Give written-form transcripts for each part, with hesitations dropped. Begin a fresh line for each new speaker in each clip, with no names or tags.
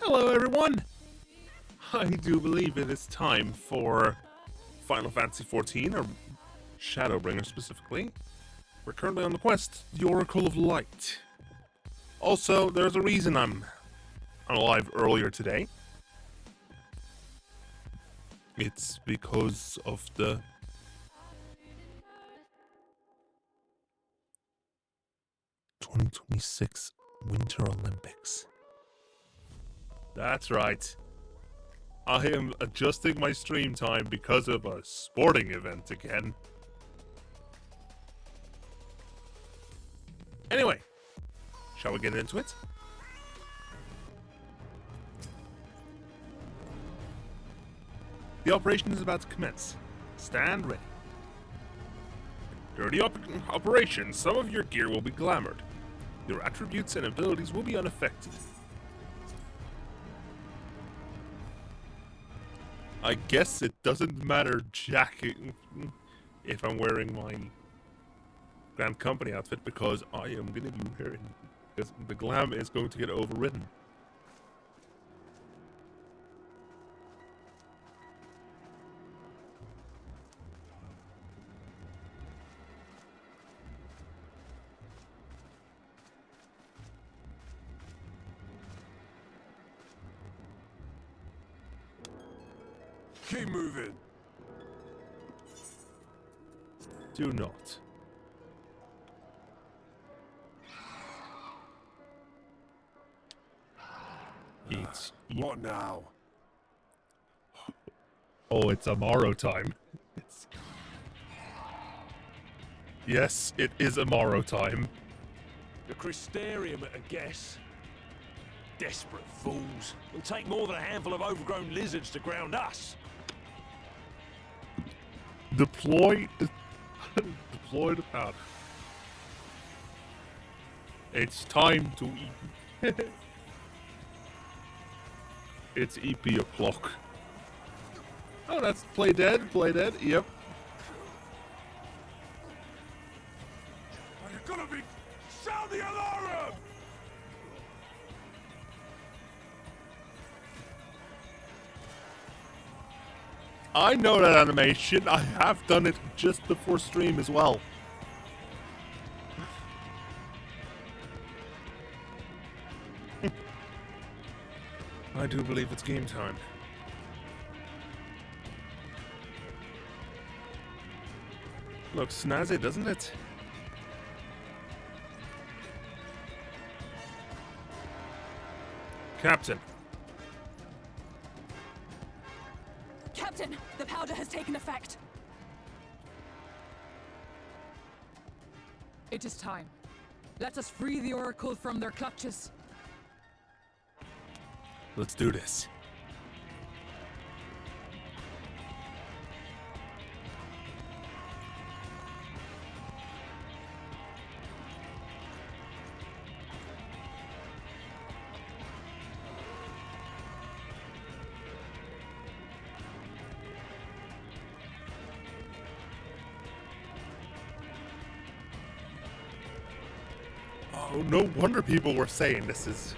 Hello everyone! I do believe it is time for Final Fantasy XIV, or Shadowbringers specifically. We're currently on the quest, the Oracle of Light. Also, there's a reason I'm alive earlier today. It's because of the '26 Winter Olympics. That's right. I am adjusting my stream time because of a sporting event again. Anyway, shall we get into it? The operation is about to commence. Stand ready. During the operation, some of your gear will be glamored. Your attributes and abilities will be unaffected. I guess it doesn't matter jack if I'm wearing my Grand Company outfit, because I am going to be wearing, because the glam is going to get overridden.
Keep moving.
Do not. Eat.
What now?
Oh, it's Amaro time. Yes, it is Amaro time.
The Crystarium at a guess. Desperate fools. It'll take more than a handful of overgrown lizards to ground us.
Deploy the powder. It's time to eat. It's EP o'clock. Oh, that's play dead, yep.
Are you gonna be... Sound the alarm!
I know that animation. I have done it just before stream as well. I do believe it's game time. Looks snazzy, doesn't it? Captain.
Captain, the powder has taken effect. It is time. Let us free the Oracle from their clutches.
Let's do this. Oh, no wonder people were saying this is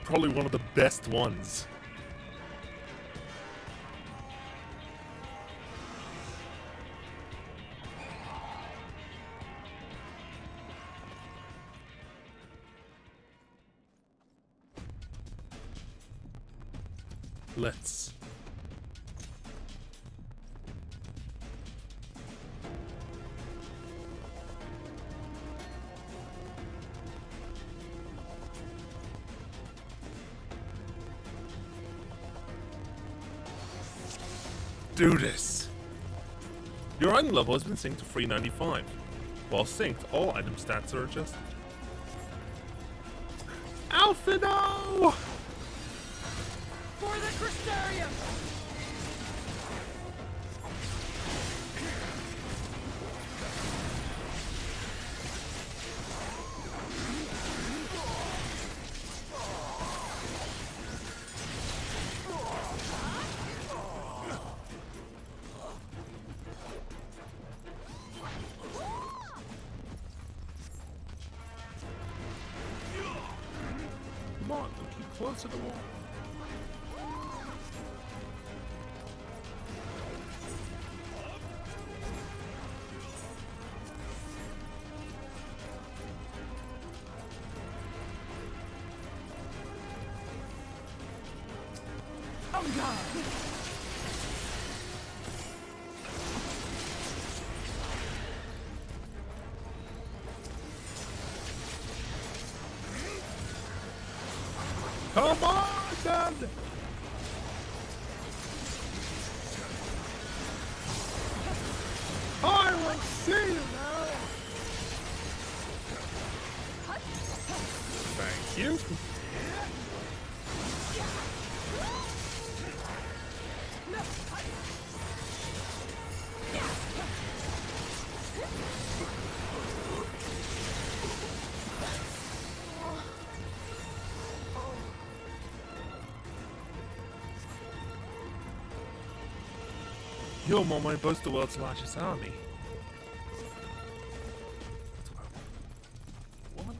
probably one of the best ones. Let's. Do this. Your item level has been synced to 395. While synced, all item stats are adjusted. Alphino!
For the Crystarium!
Come on, keep close to the wall.
Oh god!
Come on, then! I will see you now! Thank you. You're more my boast the world's largest army. Woman?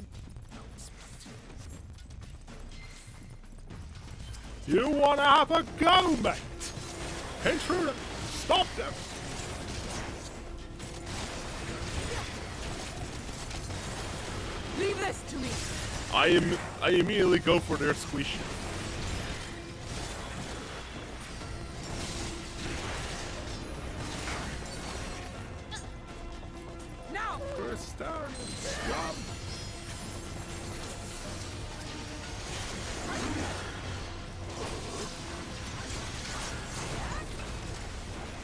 You wanna have a go, mate? Intruder! Stop them!
Leave this to me!
I immediately go for their squishy.
Now!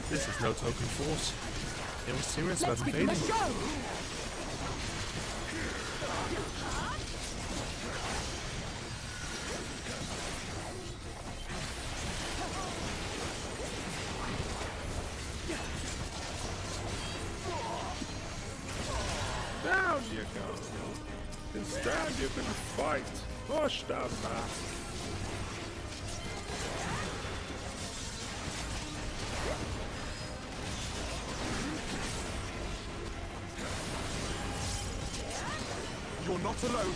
This is no token force. They were serious
Let's
about
give them a
invading.
show!
Down you go. Instead, you can fight. Push them back.
You're not alone.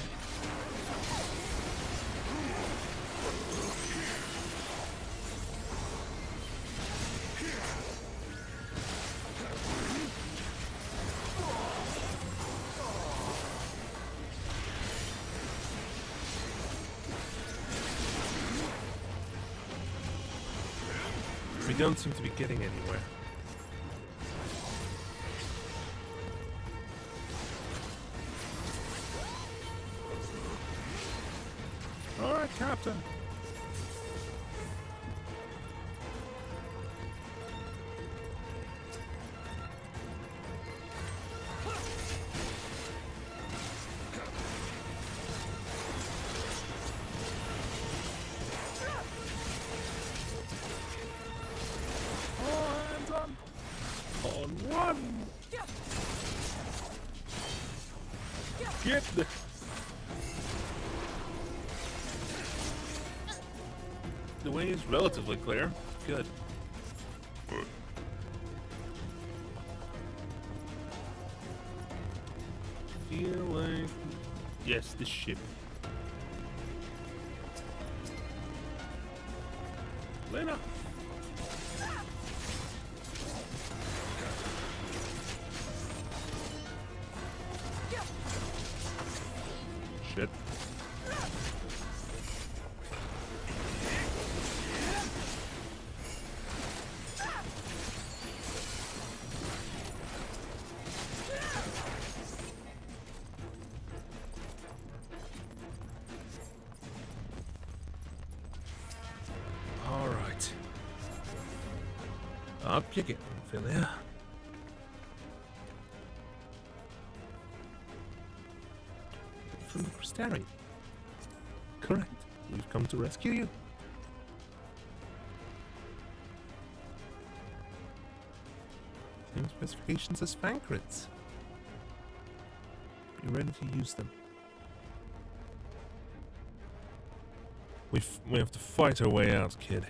We don't seem to be getting anywhere. All right, Captain. All hands on one. Get the way is relatively clear. Good. Feel like Yes, this ship. Lena. Shit. All right. Up you get, Minfilia. From the Crystarium. Correct. We've come to rescue you. Same specifications as Fancrits. Be ready to use them. We have to fight our way out, kid.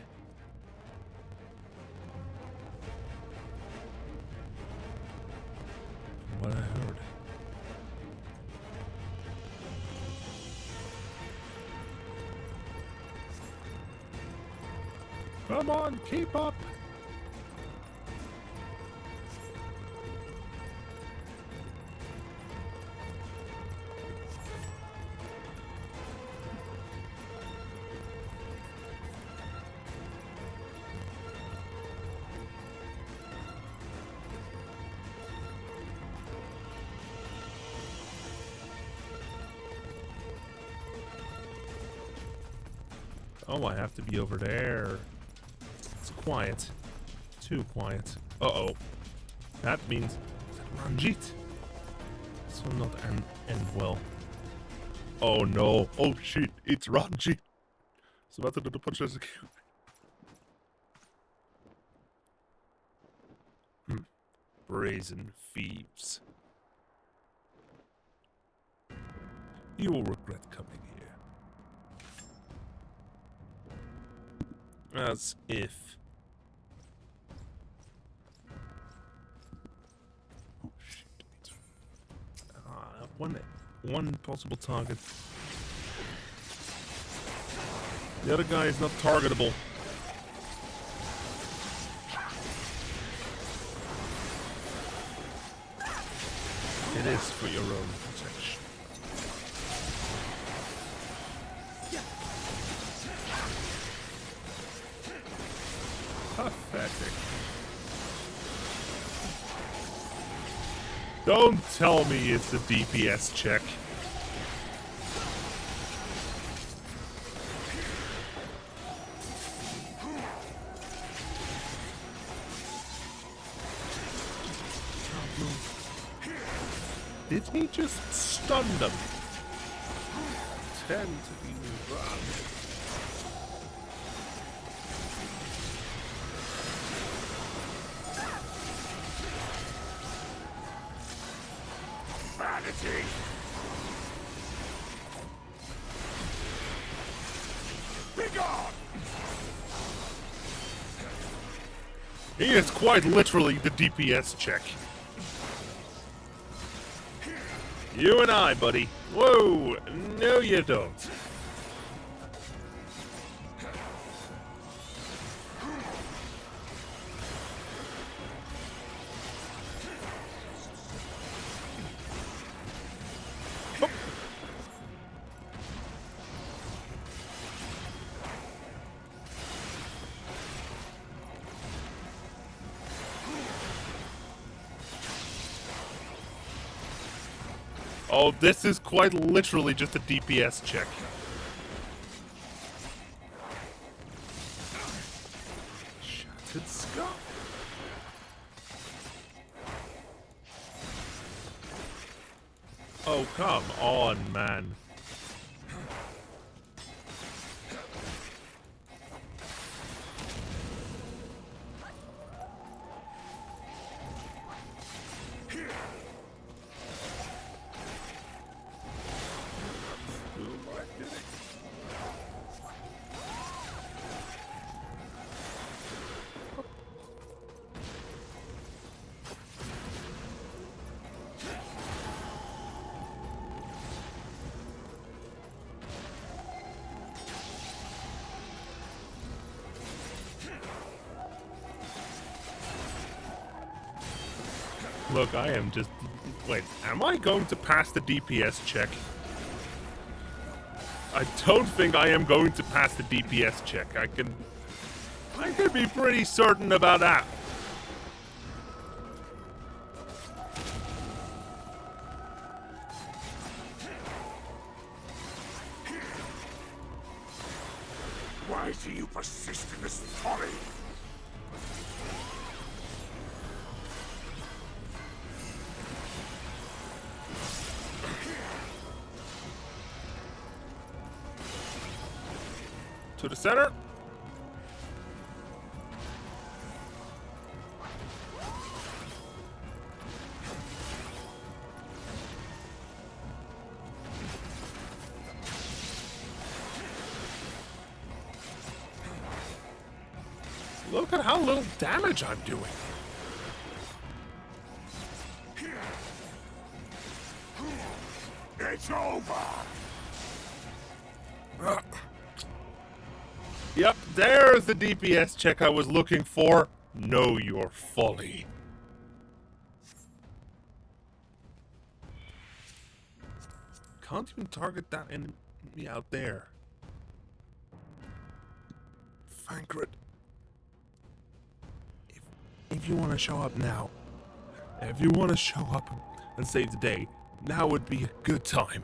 From what I heard. Come on, keep up! Oh, I have to be over there. It's quiet. Too quiet. Uh-oh. That means... Is that Ranjit? This will not end well. Oh no. Oh shit, it's Ranjit. It's about to do the punch as a cube. Brazen thieves. You will regret coming here. As if. Oh shit. One possible target. The other guy is not targetable. It is for your own protection. Pathetic. Don't tell me it's a DPS check. Did he just stun them? Tend to be run. Vanity. Be gone. He is quite literally the DPS check. You and I, buddy. Whoa! No, you don't. Oh, this is quite literally just a DPS check. Shattered skull. Oh, come on, man. Look, I am just... Wait, am I going to pass the DPS check? I don't think I am going to pass the DPS check. I can be pretty certain about that.
Why do you persist in this folly?
To the center. Look at how little damage I'm doing.
It's over.
Yep, there's the DPS check I was looking for. Know your folly. Can't even target that enemy out there. Fankred. If you want to show up now, if you want to show up and save the day, now would be a good time.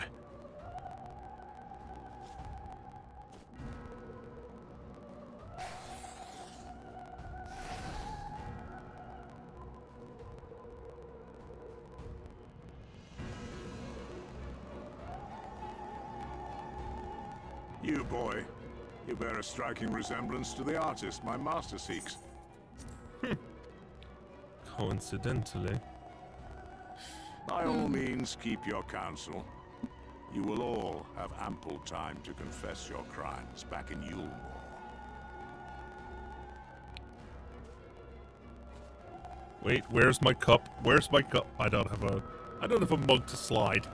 You, boy. You bear a striking resemblance to the artist my master seeks.
Coincidentally.
By all means, keep your counsel. You will all have ample time to confess your crimes back in Yulmore.
Wait, where's my cup? Where's my cup? I don't have a mug to slide.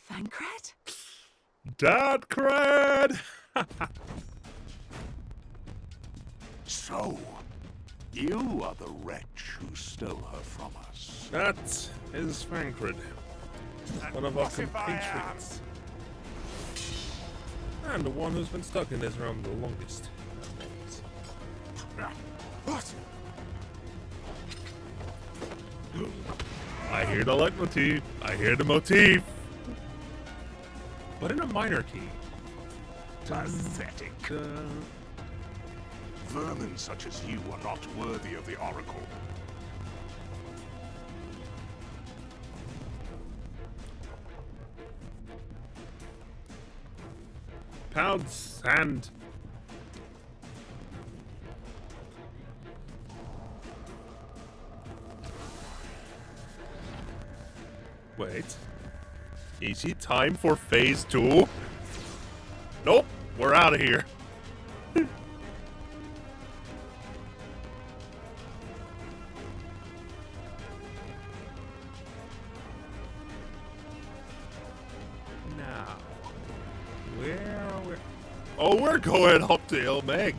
Fankred?
Dad cred!
So, you are the wretch who stole her from us.
That is Fankred. One of our compatriots. And the one who's been stuck in this realm the longest.
What?
I hear the leitmotif. I hear the motif. But in a minor key.
Pathetic. Vermin such as you are not worthy of the Oracle.
Pounds and... Wait. Is it time for phase 2? Nope, we're out of here. Now, where are we? Oh, we're going up to Ilmeg.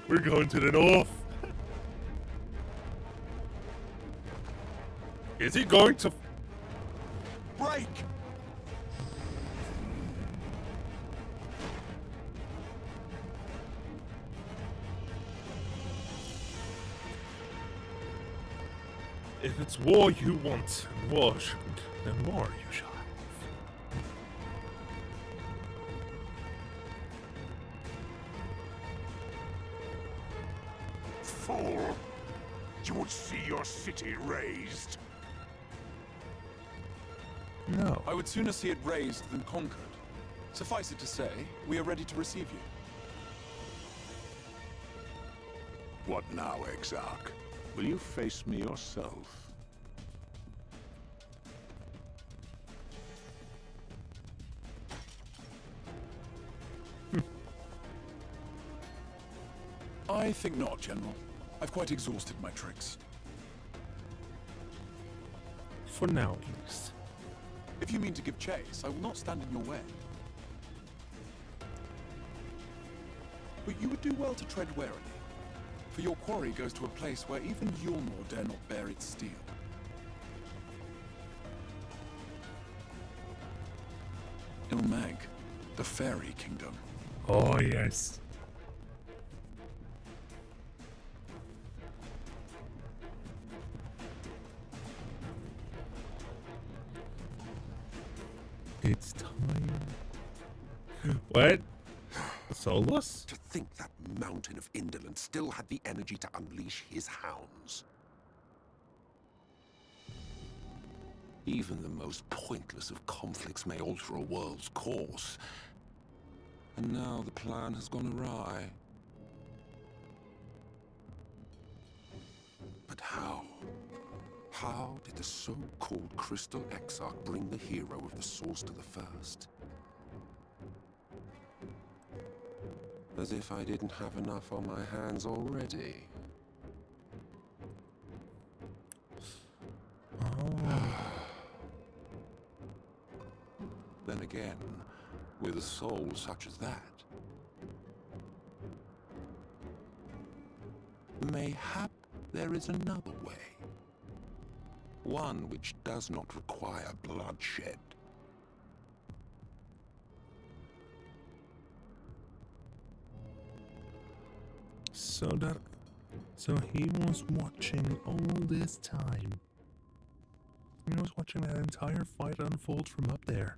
We're going to the north. Is he going to
Break!
If it's war you want, and war should, then war you shall have.
Fool! You would see your city razed.
No.
I would sooner see it razed than conquered. Suffice it to say, we are ready to receive you.
What now, Exarch? Will you face me yourself?
I think not, General. I've quite exhausted my tricks.
For now, at least.
If you mean to give chase, I will not stand in your way. But you would do well to tread warily, for your quarry goes to a place where even Yulmor dare not bear its steel. Ilmeg, the fairy kingdom.
Oh, yes. It's time. What? Solus?
To think that mountain of indolence still had the energy to unleash his hounds. Even the most pointless of conflicts may alter a world's course. And now the plan has gone awry. But how? How did the so-called Crystal Exarch bring the hero of the source to the first? As if I didn't have enough on my hands already. Then again, with a soul such as that, mayhap there is another way. One which does not require bloodshed.
So he was watching all this time. He was watching that entire fight unfold from up there.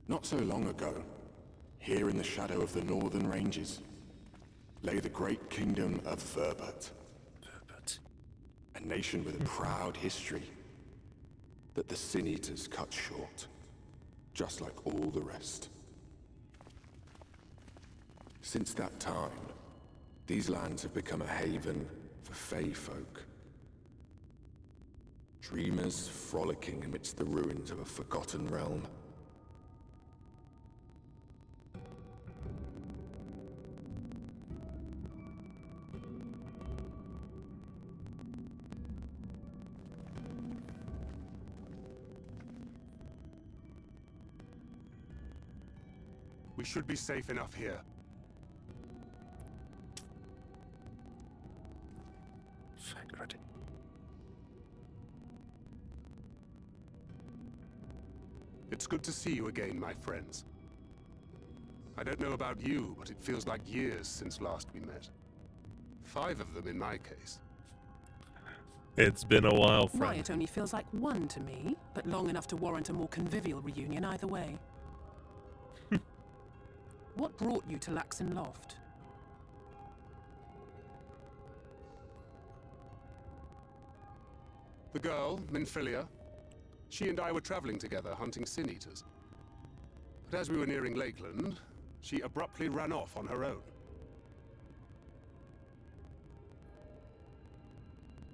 Not so long ago, here in the shadow of the northern ranges, lay the great kingdom of Verbert.
But
A nation with a proud history that the Sin Eaters cut short, just like all the rest. Since that time, these lands have become a haven for Fey folk. Dreamers frolicking amidst the ruins of a forgotten realm.
We should be safe enough here.
Sacred.
It's good to see you again, my friends. I don't know about you, but it feels like years since last we met. 5 of them in my case.
It's been a while,
Why,
friend.
it only feels like one to me, but long enough to warrant a more convivial reunion either way. What brought you to Laxon Loft?
The girl, Minfilia, she and I were traveling together hunting Sin Eaters. But as we were nearing Lakeland, she abruptly ran off on her own.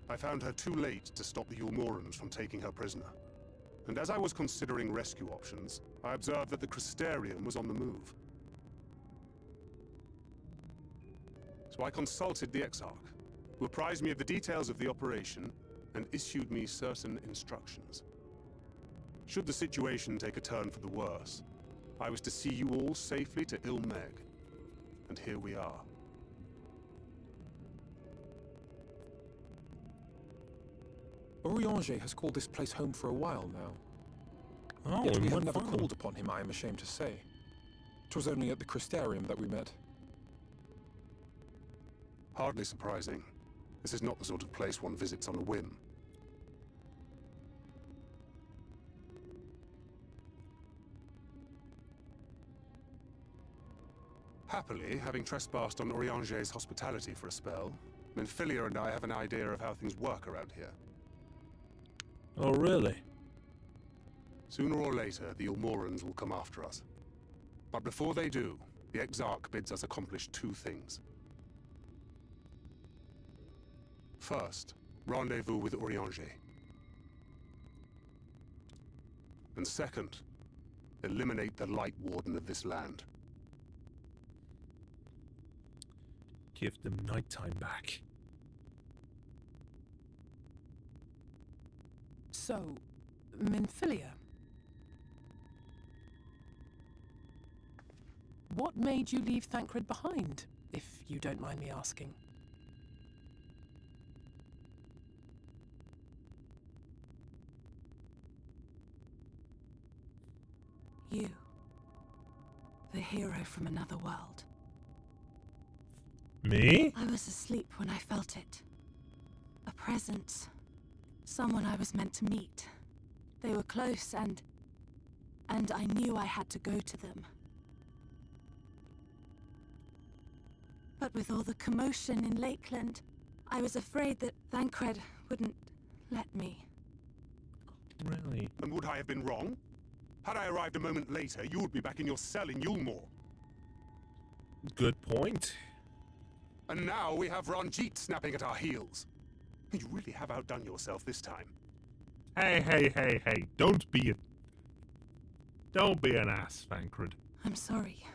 I found her too late to stop the Yulmorans from taking her prisoner. And as I was considering rescue options, I observed that the Crystarium was on the move. So I consulted the Exarch, who apprised me of the details of the operation and issued me certain instructions. Should the situation take a turn for the worse, I was to see you all safely to Ilmeg. And here we are.
Orianger has called this place home for a while now.
Oh,
Yet we
and
have
what
never
fun.
called upon him, I am ashamed to say. 'Twas only at the Crystarium that we met.
Hardly surprising. This is not the sort of place one visits on a whim. Happily, having trespassed on Orianger's hospitality for a spell, Minfilia and I have an idea of how things work around here.
Oh, really?
Sooner or later, the Yulmorans will come after us. But before they do, the Exarch bids us accomplish 2 things. First, rendezvous with Orianger. And second, eliminate the Light Warden of this land.
give them nighttime back.
So, Minfilia. What made you leave Thancred behind, if you don't mind me asking?
You. The hero from another world.
Me?
I was asleep when I felt it. A presence. Someone I was meant to meet. They were close and I knew I had to go to them. But with all the commotion in Lakeland, I was afraid that Thancred wouldn't let me.
Really?
And would I have been wrong? Had I arrived a moment later, you would be back in your cell in Yulmore.
Good point.
And now we have Ranjit snapping at our heels. You really have outdone yourself this time.
Hey. Don't be an ass, Thancred.
I'm sorry.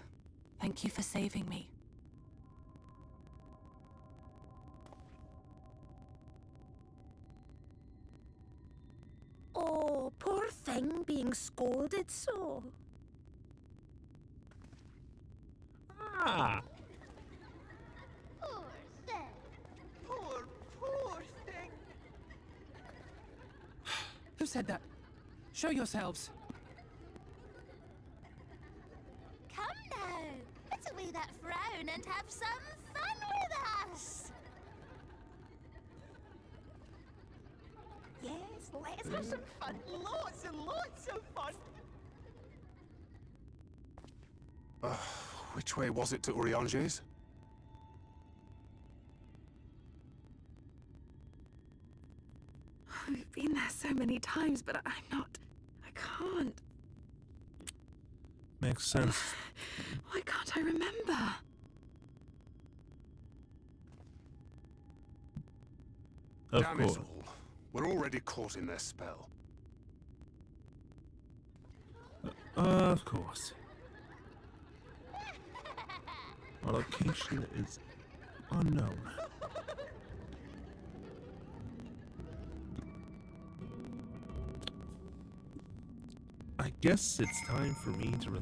Thank you for saving me.
Oh, poor thing being scolded so.
Ah!
Poor thing. Poor thing.
Who said that? Show yourselves.
Come now. Put away that frown and have some fun with us. Yes, let's have some fun. Lots and lots of fun.
Which way was it to Urianger's?
We've been there so many times, but I can't.
Makes sense.
Why can't I remember?
Of
Damn
course.
it all. We're already caught in their spell.
Of course. Our location is unknown. I guess it's time for me to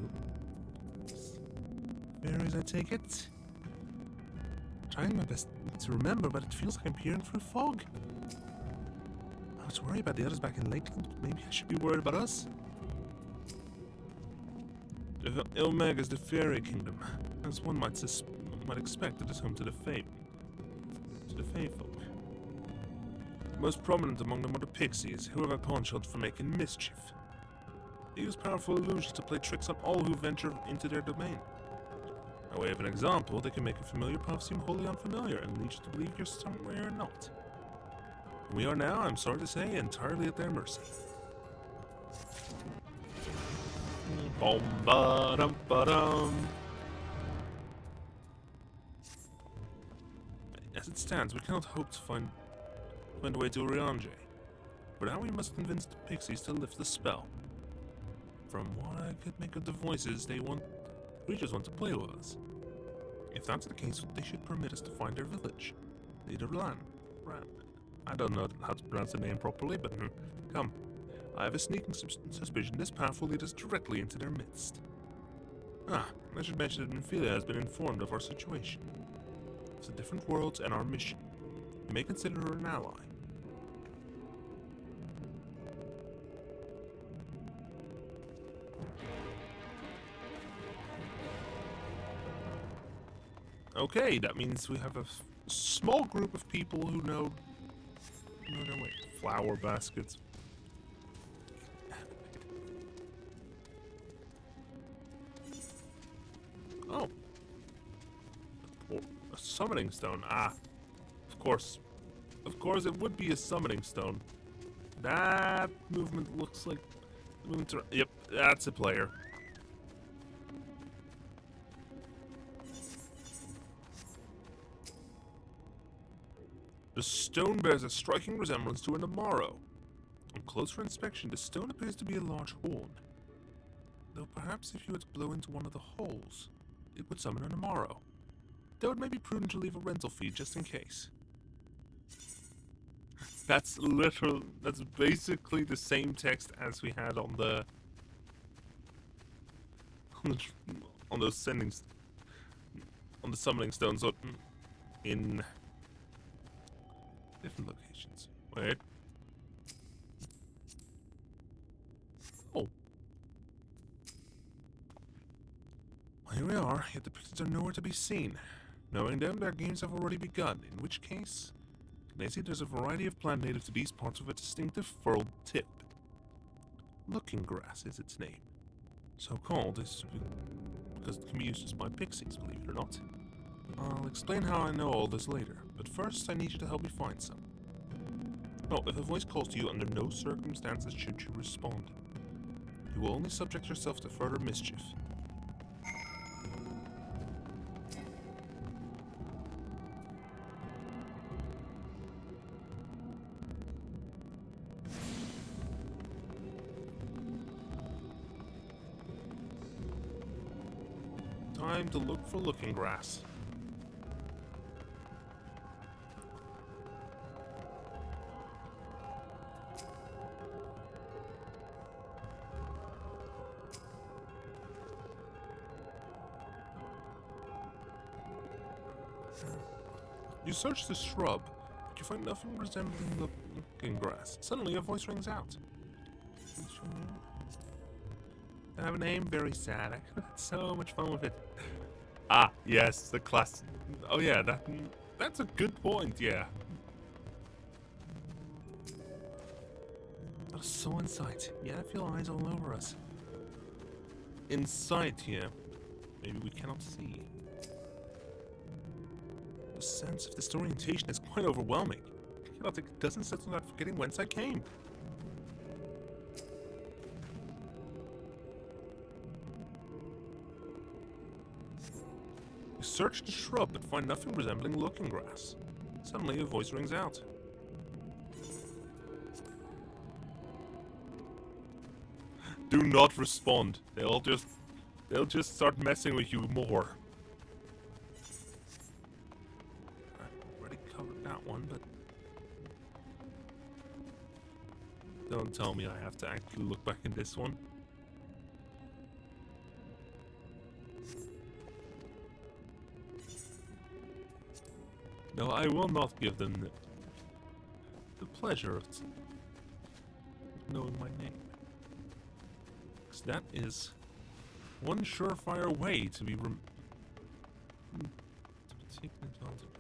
fairies, I take it? Trying my best to remember, but it feels like I'm peering through fog. I was worried about the others back in Lakeland. Maybe I should be worried about us? Ilmeg is the fairy kingdom. As one might expect, it is home to the Fae folk. The most prominent among them are the pixies, who have a penchant for making mischief. They use powerful illusions to play tricks on all who venture into their domain. By way of an example, they can make a familiar path seem wholly unfamiliar and lead you to believe you're somewhere you're not. We are now, I'm sorry to say, entirely at their mercy. Bom-ba-dum-ba-dum. As it stands, we cannot hope to find a way to Urianger. For now we must convince the pixies to lift the spell. From what I could make of the voices, creatures want to play with us. If that's the case, they should permit us to find their village. Ran. I don't know how to pronounce the name properly, but come. I have a sneaking suspicion this path will lead us directly into their midst. I should mention that Minfilia has been informed of our situation. It's a different world and our mission. You may consider her an ally. Okay, that means we have a small group of people who know their way. Flower baskets. Oh. A summoning stone. Of course. Of course it would be a summoning stone. That movement looks like... Yep, that's a player. The stone bears a striking resemblance to an Amaro. On closer inspection, the stone appears to be a large horn. Though perhaps if you were to blow into one of the holes, it would summon an Amaro. though it may be prudent to leave a rental fee just in case. That's basically the same text as we had on the on those on the summoning stones in different locations. Wait. Oh. Well, here we are, yet the pictures are nowhere to be seen. Knowing them, their games have already begun, in which case, can I see there's a variety of plant native to these parts with a distinctive furled tip. Looking grass is its name. So called is because it can be used as by pixies, believe it or not. I'll explain how I know all this later, but first I need you to help me find some. Oh, if a voice calls to you, under no circumstances should you respond. You will only subject yourself to further mischief. Time to look for looking grass. You search the shrub, but you find nothing resembling looking grass. Suddenly a voice rings out. I have a name, very sad. I could have had so much fun with it. Ah, yes, the class. Oh yeah, that's a good point, yeah. Not a soul in sight, yet I feel eyes all over us. In sight here, maybe we cannot see. The sense of disorientation is quite overwhelming. I cannot take a dozen steps without forgetting whence I came. You search the shrub but find nothing resembling looking grass. Suddenly a voice rings out. Do not respond. They'll just start messing with you more. I already covered that one, but don't tell me I have to actually look back in this one. No, I will not give them the pleasure of knowing my name. Because that is one surefire way to be taken advantage of.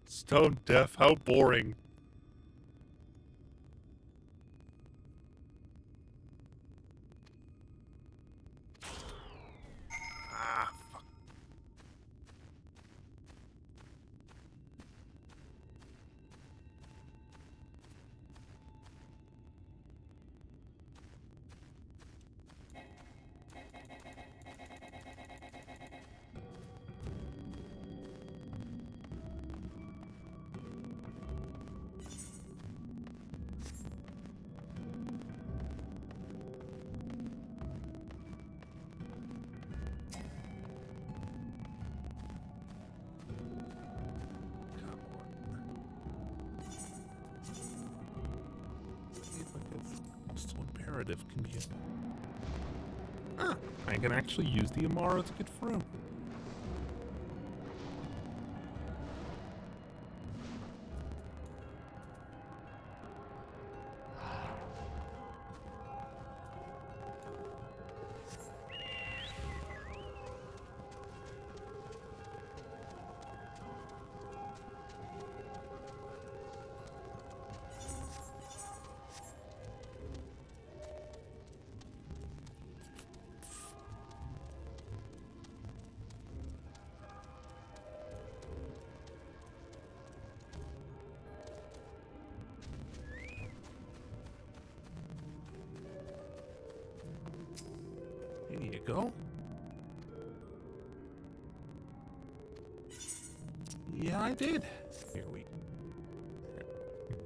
Stone deaf, how boring. Ah, fuck. Can be I can actually use the Amaro to get through. go. Yeah, I did. Here we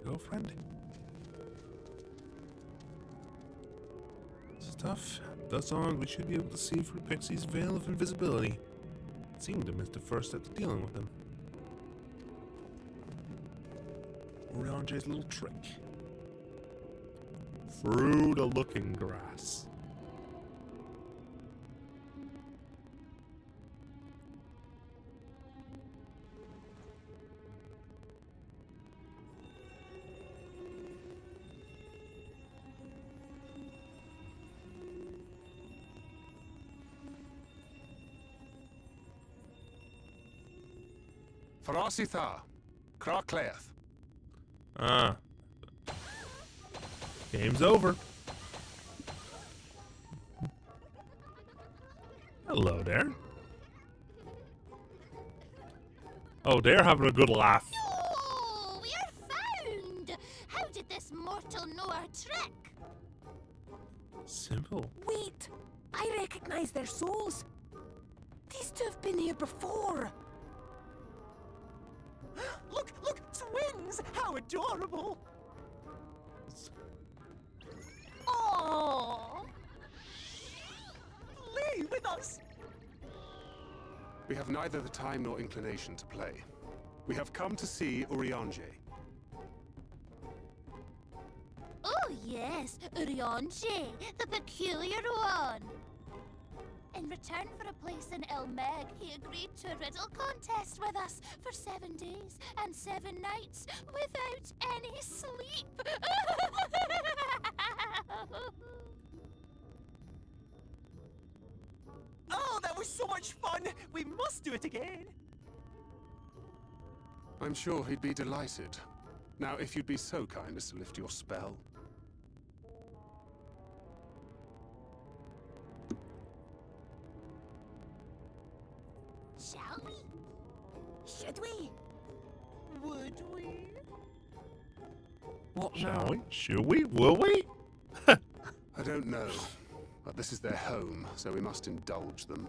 go, friend. Stuff. Thus on, we should be able to see through Pixie's veil of invisibility. It seemed to miss the first step to dealing with him. Oriange's little trick. Through the looking glass.
Farasitha, Krakleath.
Ah. Game's over. Hello there. Oh, they're having a good laugh.
Oh, we are found! How did this mortal know our trick?
Simple.
Wait! I recognize their souls! These two have been here before!
Look! Twins! How adorable!
Oh!
Play with us!
We have neither the time nor inclination to play. We have come to see Oriange.
Oh yes, Oriange, the peculiar one. In return for a place in El Meg, he agreed to a riddle contest with us for 7 days and 7 nights without any sleep.
Oh, that was so much fun! We must do it again!
I'm sure he'd be delighted. Now, if you'd be so kind as to lift your spell.
Shall we?
Should we? Would we?
What
Shall
now?
we? Should we? Will we?
I don't know, but this is their home, so we must indulge them.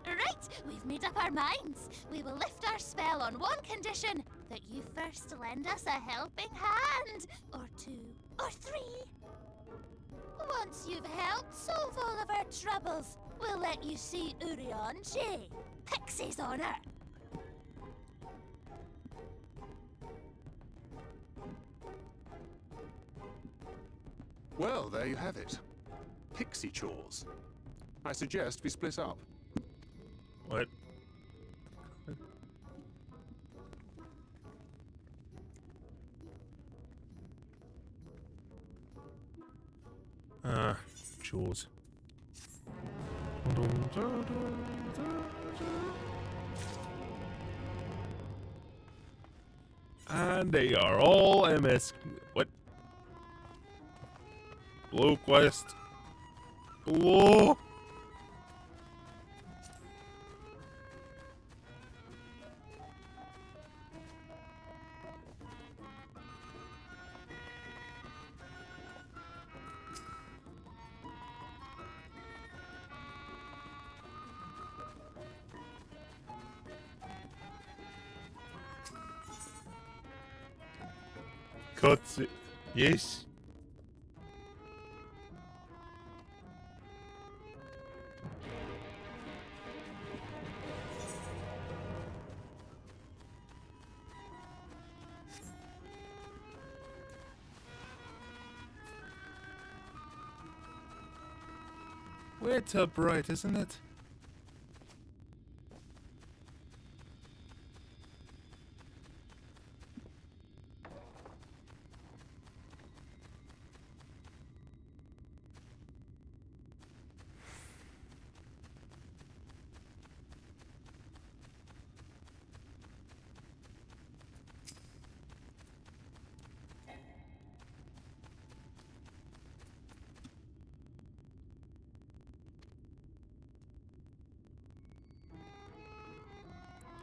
Right, we've made up our minds. We will lift our spell on one condition: that you first lend us a helping hand, or 2, or 3. Once you've helped solve all of our troubles, we'll let you see Oriange, Pixie's honor.
Well, there you have it. Pixie chores. I suggest we split up.
What? Chores. And they are all MS. What? Blue quest. Whoa! Cuts it. Yes. Way too bright, isn't it?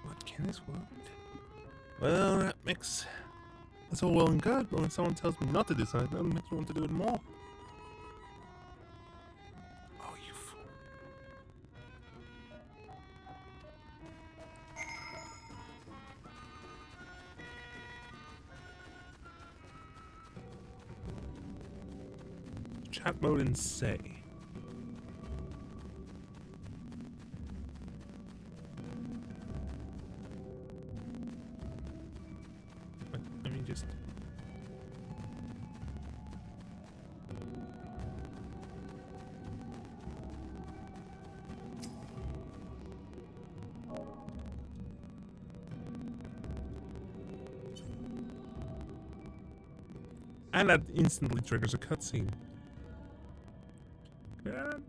What can this world? Well, that makes... That's all well and good, but when someone tells me not to do something, that makes me want to do it more. Oh, you fool. Chat mode and say. Let me just... And that instantly triggers a cutscene. Good.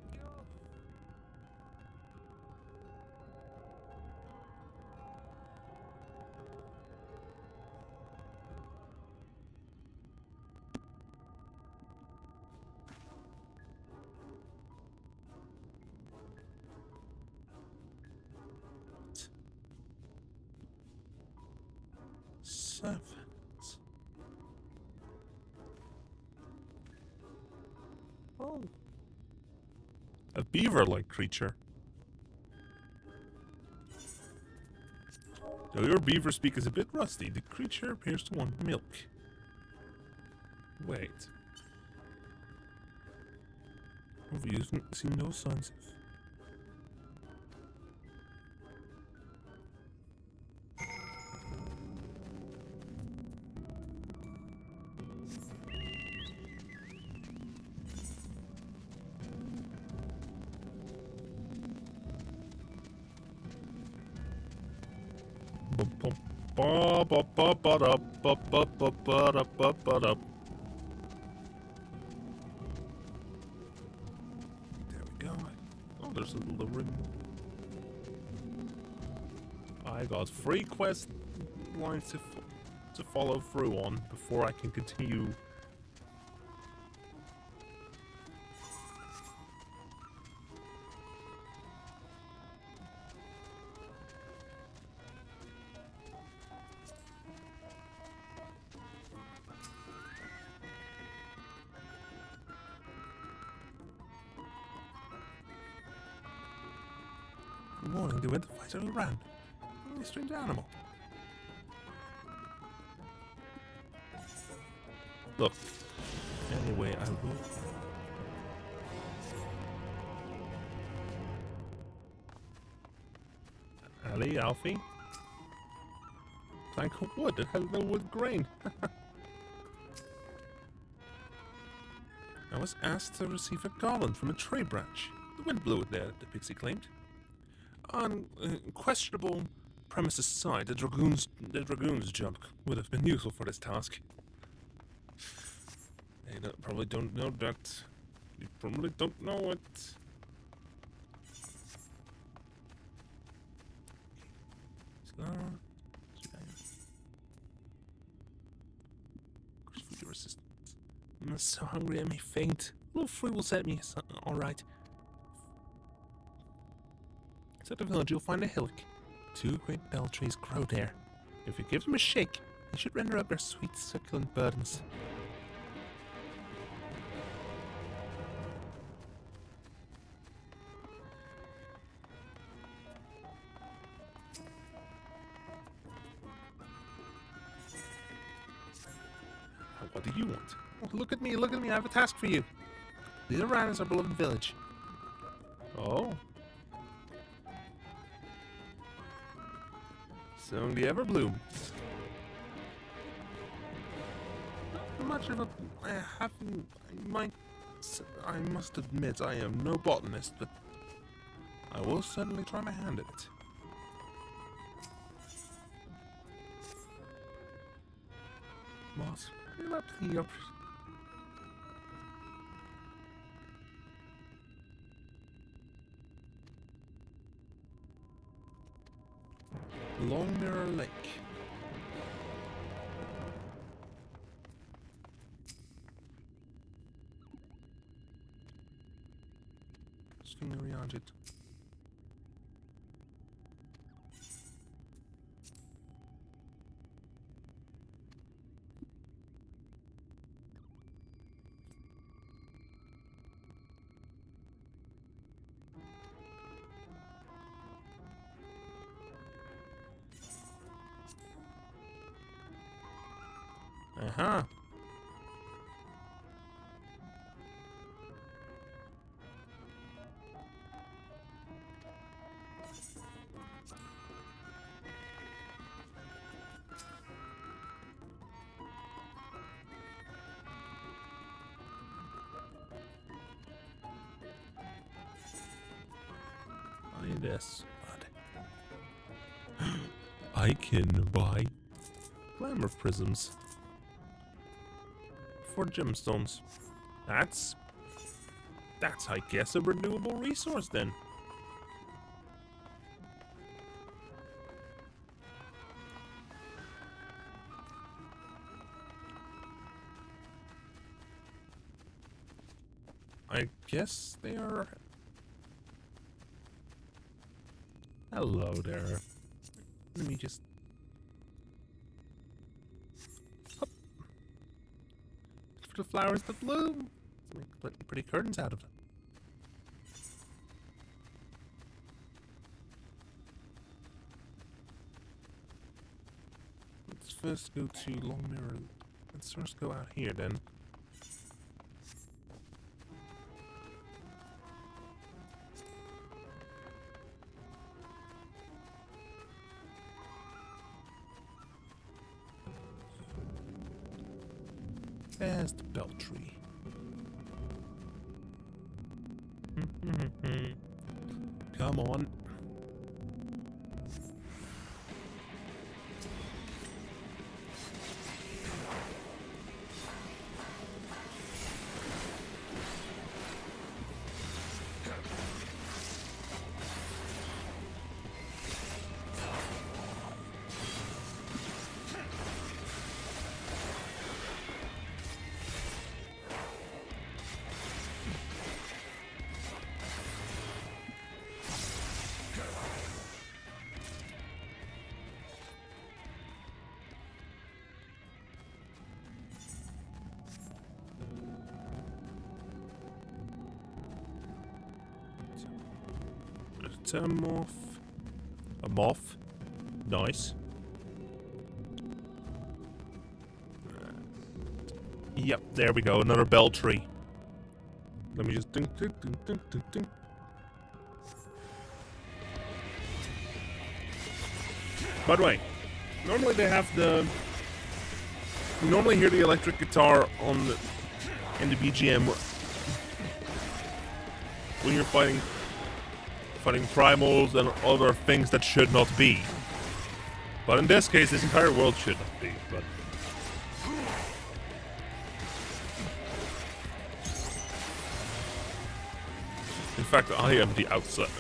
Servants. Oh. A beaver-like creature. Though your beaver speak is a bit rusty, the creature appears to want milk. Wait. Have you seen no signs of... There we go. Oh, there's a little room. I got 3 quest lines to follow through on before I can continue. Good morning, they went to fight all around. A strange animal. Look. Anyway, I will. Ali, Alfie. Plank of wood. It has no wood grain. I was asked to receive a garland from a tree branch. The wind blew it there, the pixie claimed. On questionable premises aside, the dragoon's jump would have been useful for this task. They probably don't know that. You probably don't know it. For your assistance. I'm so hungry I may faint. A little fruit will set me alright. At the village, you'll find a hillock. 2 great bell trees grow there. If you give them a shake, they should render up their sweet, succulent burdens. What do you want? Oh, look at me, I have a task for you. Lead around as our beloved village. Oh. Song the Everbloom. Not much of a... I must admit, I am no botanist, but I will certainly try my hand at it. What? Get up to the Long Mirror Lake. Swing around it. Uh-huh. Buy this. I can buy glamour prisms for gemstones. That's I guess a renewable resource then. I guess they are. Hello there. Let me just. Hop. For the flowers that bloom. Let's make pretty curtains out of them. Let's first go to Long Mirror. Let's first go out here then. There's the Beltry. Come on. A moth. Nice. Yep, there we go. Another Beltry. Let me just ding, ding, ding, ding, ding, ding. By the way, normally they have the. You normally hear the electric guitar on the in the BGM when you're fighting primals and other things that should not be. But in this case, this entire world should not be. But in fact, I am the outsider.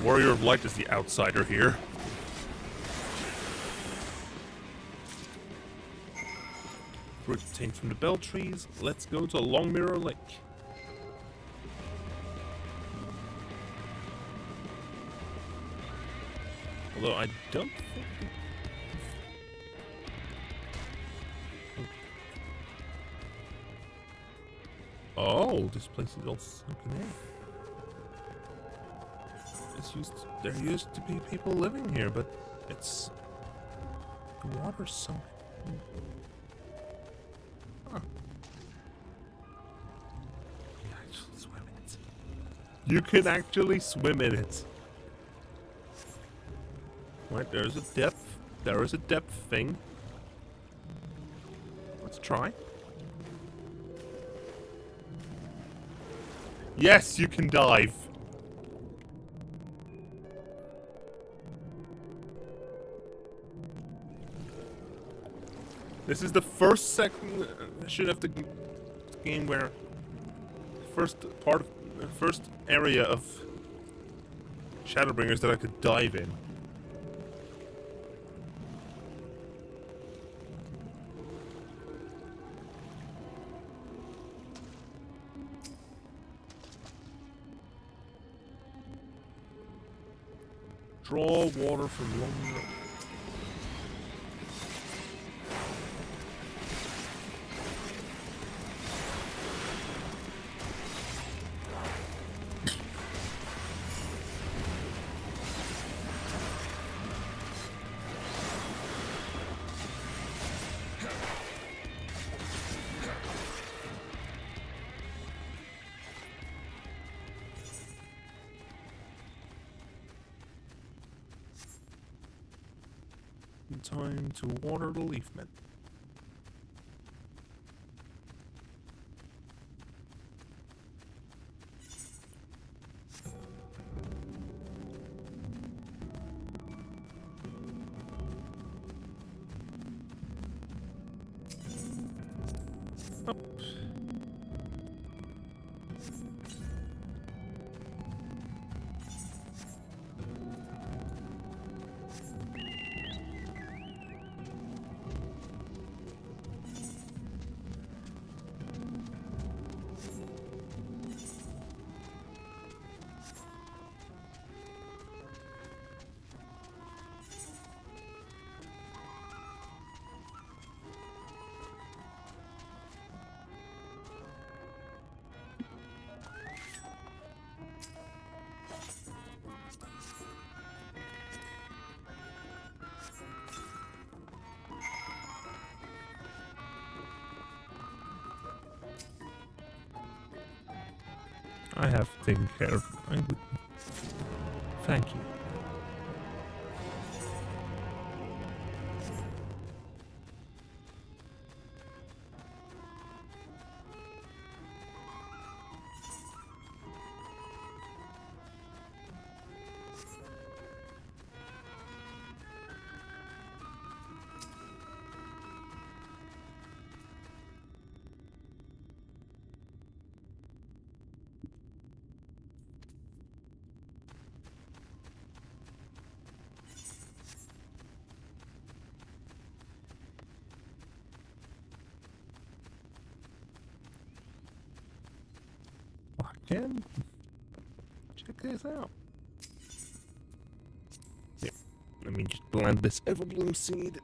Warrior of Light is the outsider here. Fruit obtained from the bell trees. Let's go to Long Mirror Lake. Although I don't think... Oh, this place is all sunken in. There used to be people living here, but it's... The water's sunk. Huh. You can actually swim in it. Right, there's a depth. There is a depth thing. Let's try. Yes, you can dive. This is the first section of the game where first area of Shadowbringers that I could dive in. Draw water from Long Mirror. time to water the leafmen. I have taken care of it. Thank you. Again, check this out. Here, let me just blend this everbloom seed.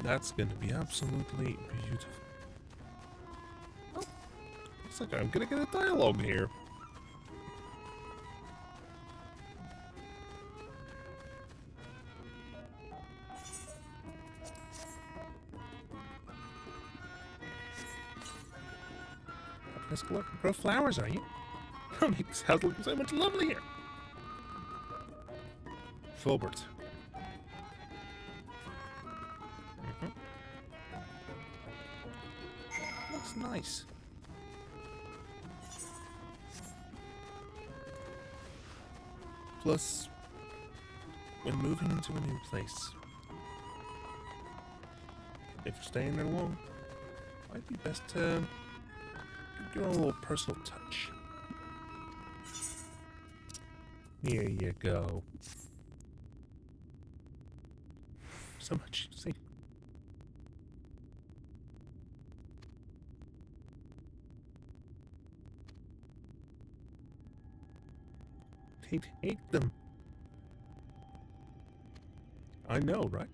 That's gonna be absolutely beautiful. Oh, looks like I'm gonna get a dialogue here. Let's grow flowers, are you? That makes this house look so much lovelier. Fulbert. Looks nice. Plus, when moving into a new place, if you're staying there long, it might be best to give your own little personal touch. Here you go. So much, see. They'd hate them. I know, right?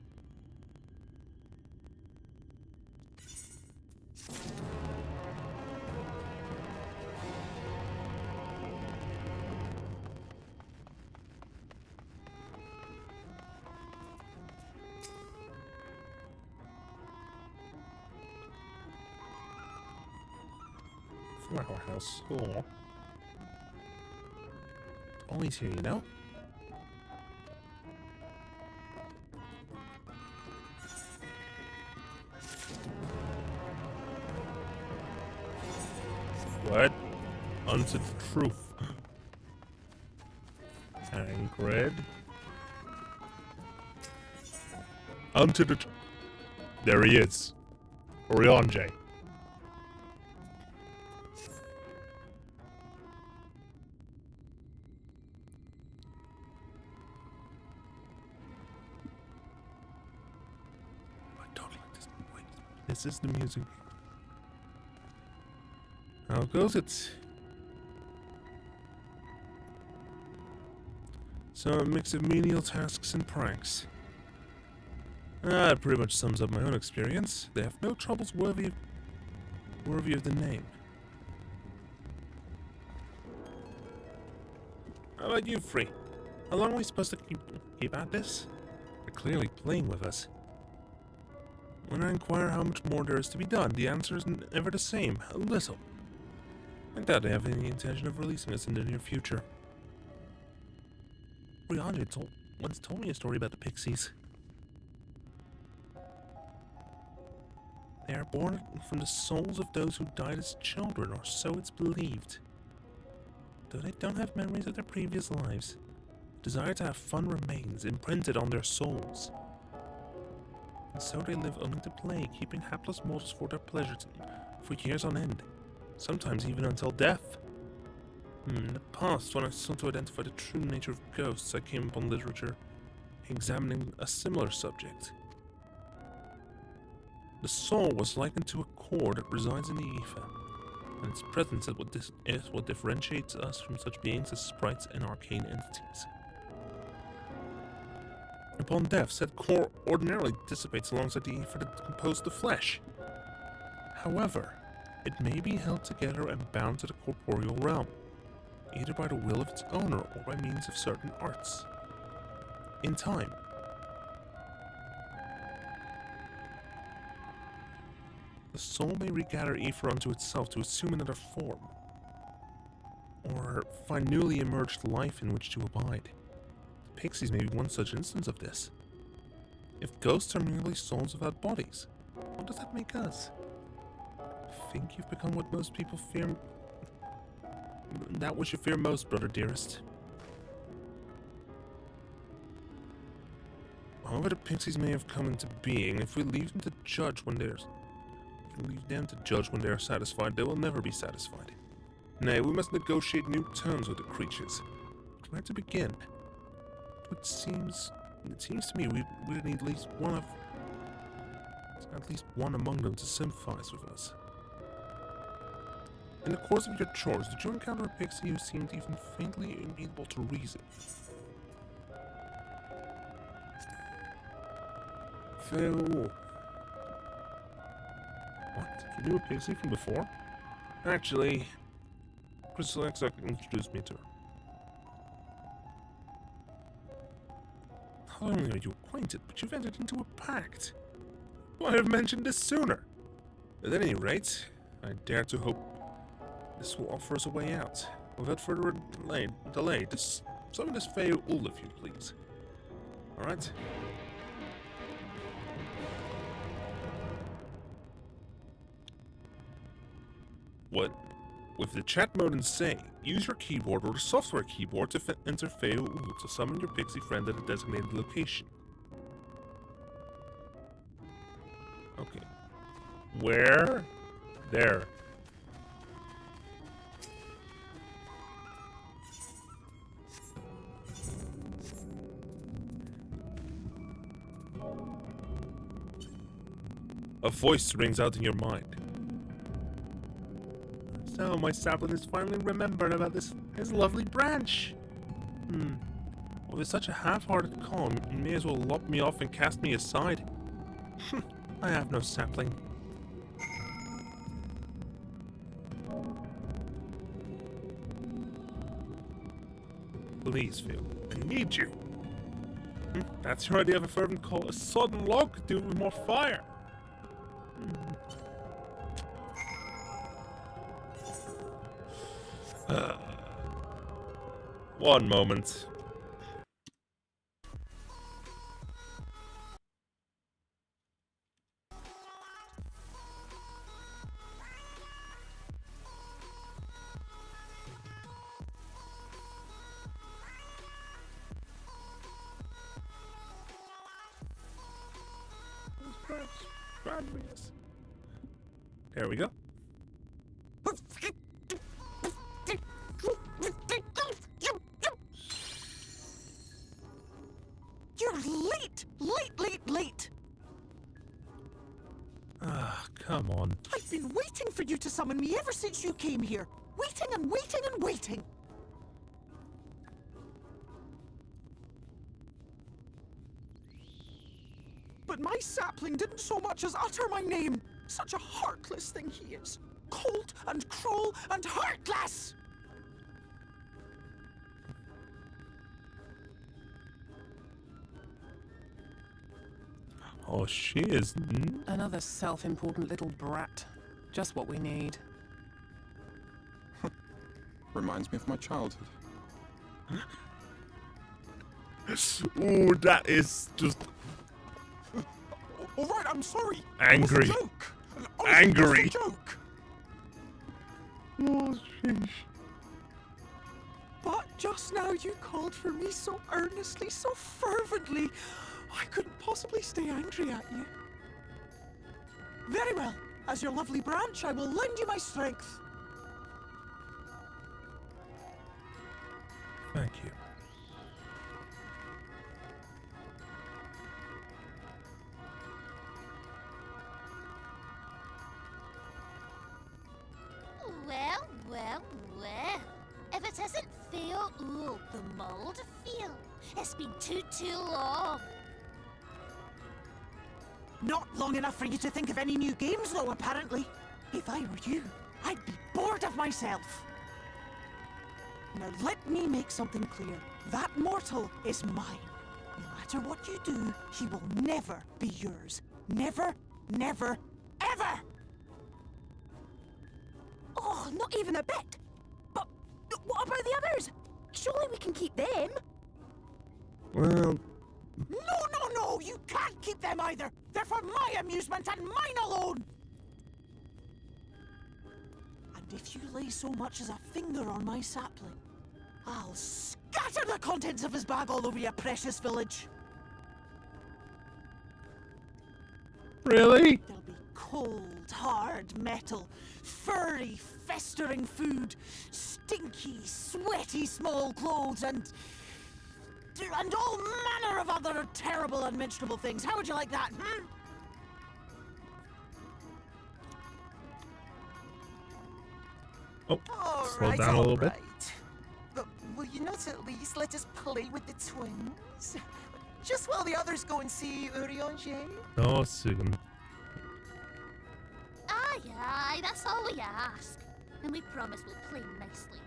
Flower house. Oh. Always here, you know? What? Unto the truth. Angred. Unto the there he is. Orionje. This is the music. How goes it? So a mix of menial tasks and pranks. That pretty much sums up my own experience. They have no troubles worthy of the name. How about you, Free? How long are we supposed to keep at this? They're clearly playing with us. When I inquire how much more there is to be done, the answer is ever the same, a little. I doubt they have any intention of releasing us in the near future. Brianna once told me a story about the pixies. They are born from the souls of those who died as children, or so it's believed. Though they don't have memories of their previous lives, the desire to have fun remains imprinted on their souls. And so they live only to play, keeping hapless mortals for their pleasure for years on end, sometimes even until death. In the past, when I sought to identify the true nature of ghosts, I came upon literature examining a similar subject. The soul was likened to a core that resides in the ether, and its presence is what differentiates us from such beings as sprites and arcane entities. Upon death, said core ordinarily dissipates alongside the ether that composed the flesh. However, it may be held together and bound to the corporeal realm, either by the will of its owner or by means of certain arts. In time, the soul may regather ether unto itself to assume another form, or find newly emerged life in which to abide. The pixies may be one such instance of this. If ghosts are merely souls without bodies, what does that make us? I think you've become what most people fear. That which you fear most, brother dearest. However the pixies may have come into being, if we leave them to judge when they are satisfied, they will never be satisfied. Nay, we must negotiate new terms with the creatures. But where to begin? It seems to me we need at least one among them to sympathize with us. In the course of your chores, did you encounter a pixie who seemed even faintly amenable to reason? Phil. What? You knew a pixie from before? Actually, Crystal XIV introduced me to her. Not only are you acquainted, but you've entered into a pact. Why have mentioned this sooner? At any rate, I dare to hope this will offer us a way out. Without further delay, just summon this Feu Ul, if you please. Alright? What? With the chat mode and say, use your keyboard or the software keyboard to enter Feu Ul to summon your pixie friend at a designated location. Okay. Where? There. A voice rings out in your mind. So my sapling has finally remembered about his lovely branch. Well, with such a half-hearted call, you may as well lop me off and cast me aside. I have no sapling. Please, Phil. I need you. That's your idea of a fervent call. A sodden log could do it with more fire. One moment. There we go.
You're late! Late!
Ah, come on.
I've been waiting for you to summon me ever since you came here. Waiting and waiting and waiting. But my sapling didn't so much as utter my name. Such a heartless thing he is. Cold and cruel and heartless!
Oh, she is...
Another self-important little brat. Just what we need.
Reminds me of my childhood.
Ooh, that is just
All right, I'm sorry.
Angry.
It was a joke.
Angry.
It was a joke.
oh, sheesh.
But just now you called for me so earnestly, so fervently, I couldn't possibly stay angry at you. Very well. As your lovely branch, I will lend you my strength.
Thank you.
Well, well, well. If it isn't Theo Ool, the mold feel. It's been too long.
Not long enough for you to think of any new games, though, apparently. If I were you, I'd be bored of myself. Now let me make something clear. That mortal is mine. No matter what you do, he will never be yours. Never, never, ever!
Oh, not even a bit. But what about the others? Surely we can keep them.
Well,
No, you can't keep them either. They're for my amusement and mine alone. And if you lay so much as a finger on my sapling, I'll scatter the contents of his bag all over your precious village.
really?
There'll be cold, hard metal, furry, festering food, stinky, sweaty small clothes, and all manner of other terrible and minstrel things. How would you like that, hmm?
Oh,
All
slow
right,
down a
all
little bit.
right. But will you not at least let us play with the twins? Just while the others go and see Urianger?
Oh, soon.
Aye, that's all we ask. And we promise we'll play nicely.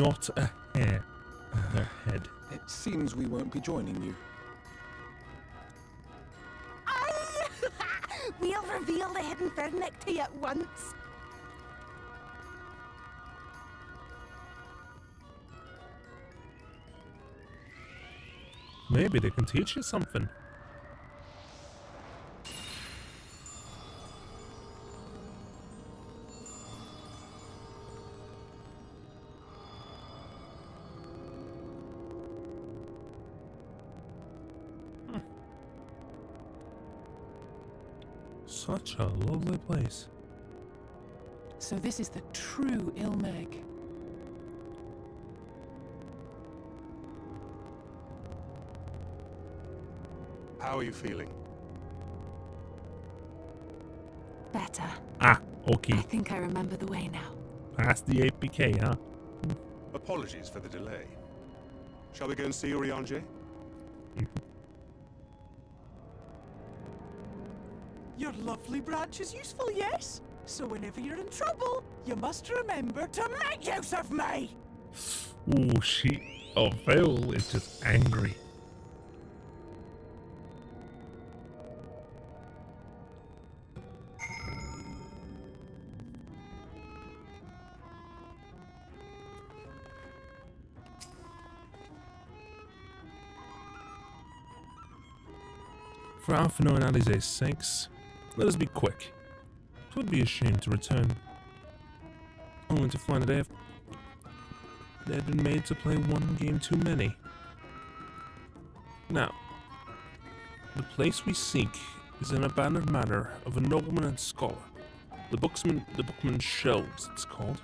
Not a hair of her head.
It seems we won't be joining you.
Aye! We'll reveal the hidden Fernic to you at once.
Maybe they can teach you something. Such a lovely place.
So this is the true Ilmeg.
How are you feeling?
Better.
Ah,
I
okay.
think I remember the way now.
Past the APK, huh?
Apologies for the delay. Shall we go and see Urianger?
Your lovely branch is useful, yes? So whenever you're in trouble, you must remember to make use of me!
Ooh, Oh, Vale is just angry. For Alphino and Alize's sakes, let us be quick. It would be a shame to return, only to find that they had been made to play one game too many. Now, the place we seek is an abandoned manor of a nobleman and scholar. The Bookman's Shelves, it's called.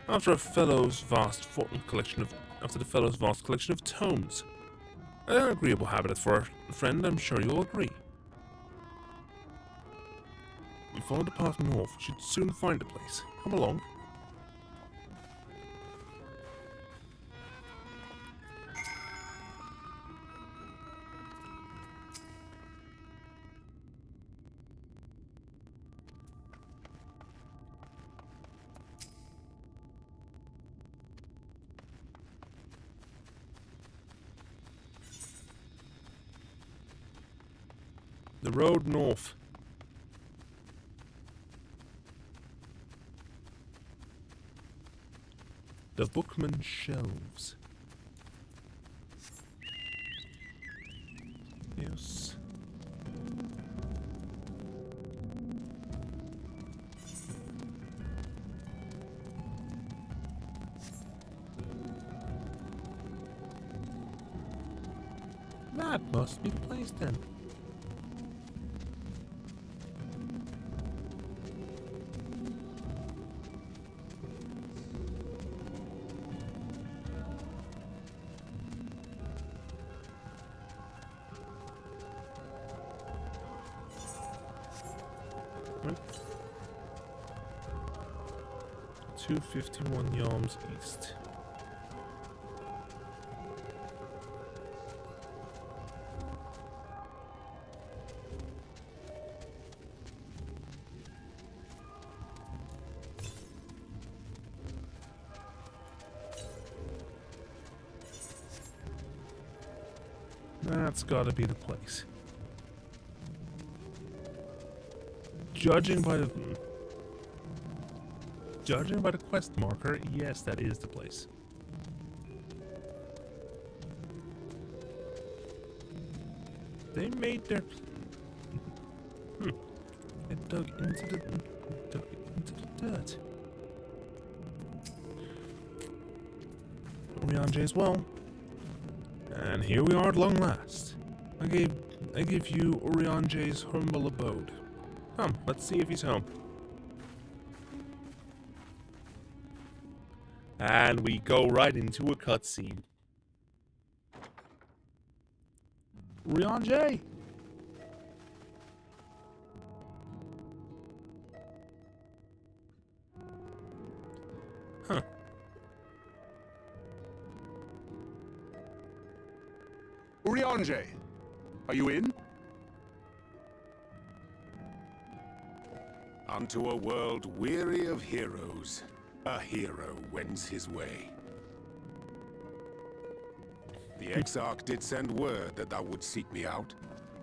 After the fellow's vast collection of tomes. An agreeable habitat for a friend, I'm sure you'll agree. We follow the path north. We should soon find a place. Come along. The road north. The Bookman's Shelves. Yes. That must be the place then. Right. 251 Yalms East. That's gotta be the place. Judging by the quest marker, yes, that is the place. They made their It dug into the dirt. Oriange as well. And here we are at long last. I give you Oriange's humble abode. Come, let's see if he's home. And we go right into a cutscene. Oriange! Huh.
Oriange, are you in?
Unto a world weary of heroes, a hero wends his way. The Exarch did send word that thou wouldst seek me out,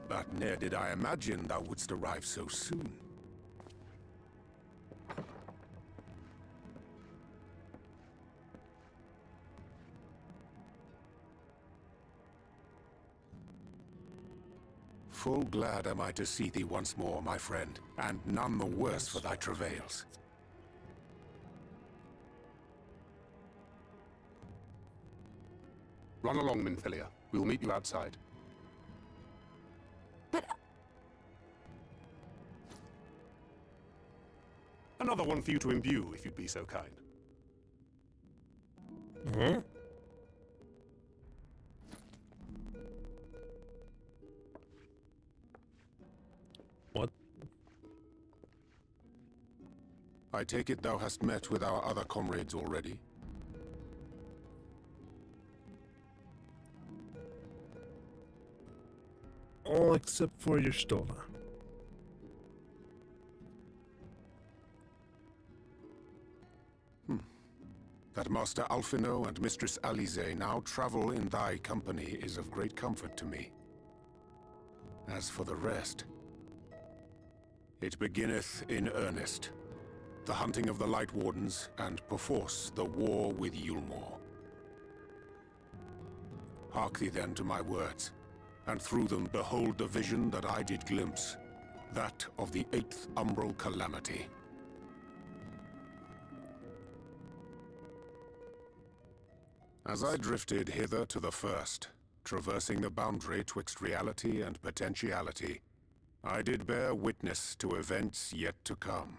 but ne'er did I imagine thou wouldst arrive so soon. Full glad am I to see thee once more, my friend, and none the worse for thy travails.
Run along, Minfilia. We'll meet you outside.
But...
Another one for you to imbue, if you'd be so kind.
Huh? What?
I take it thou hast met with our other comrades already?
All except for your Stola.
That Master Alphino and Mistress Alize now travel in thy company is of great comfort to me. As for the rest, it beginneth in earnest. The hunting of the Light Wardens, and perforce the war with Yulmore. Hark thee then to my words, and through them behold the vision that I did glimpse, that of the 8th Umbral Calamity. As I drifted hither to the first, traversing the boundary twixt reality and potentiality, I did bear witness to events yet to come.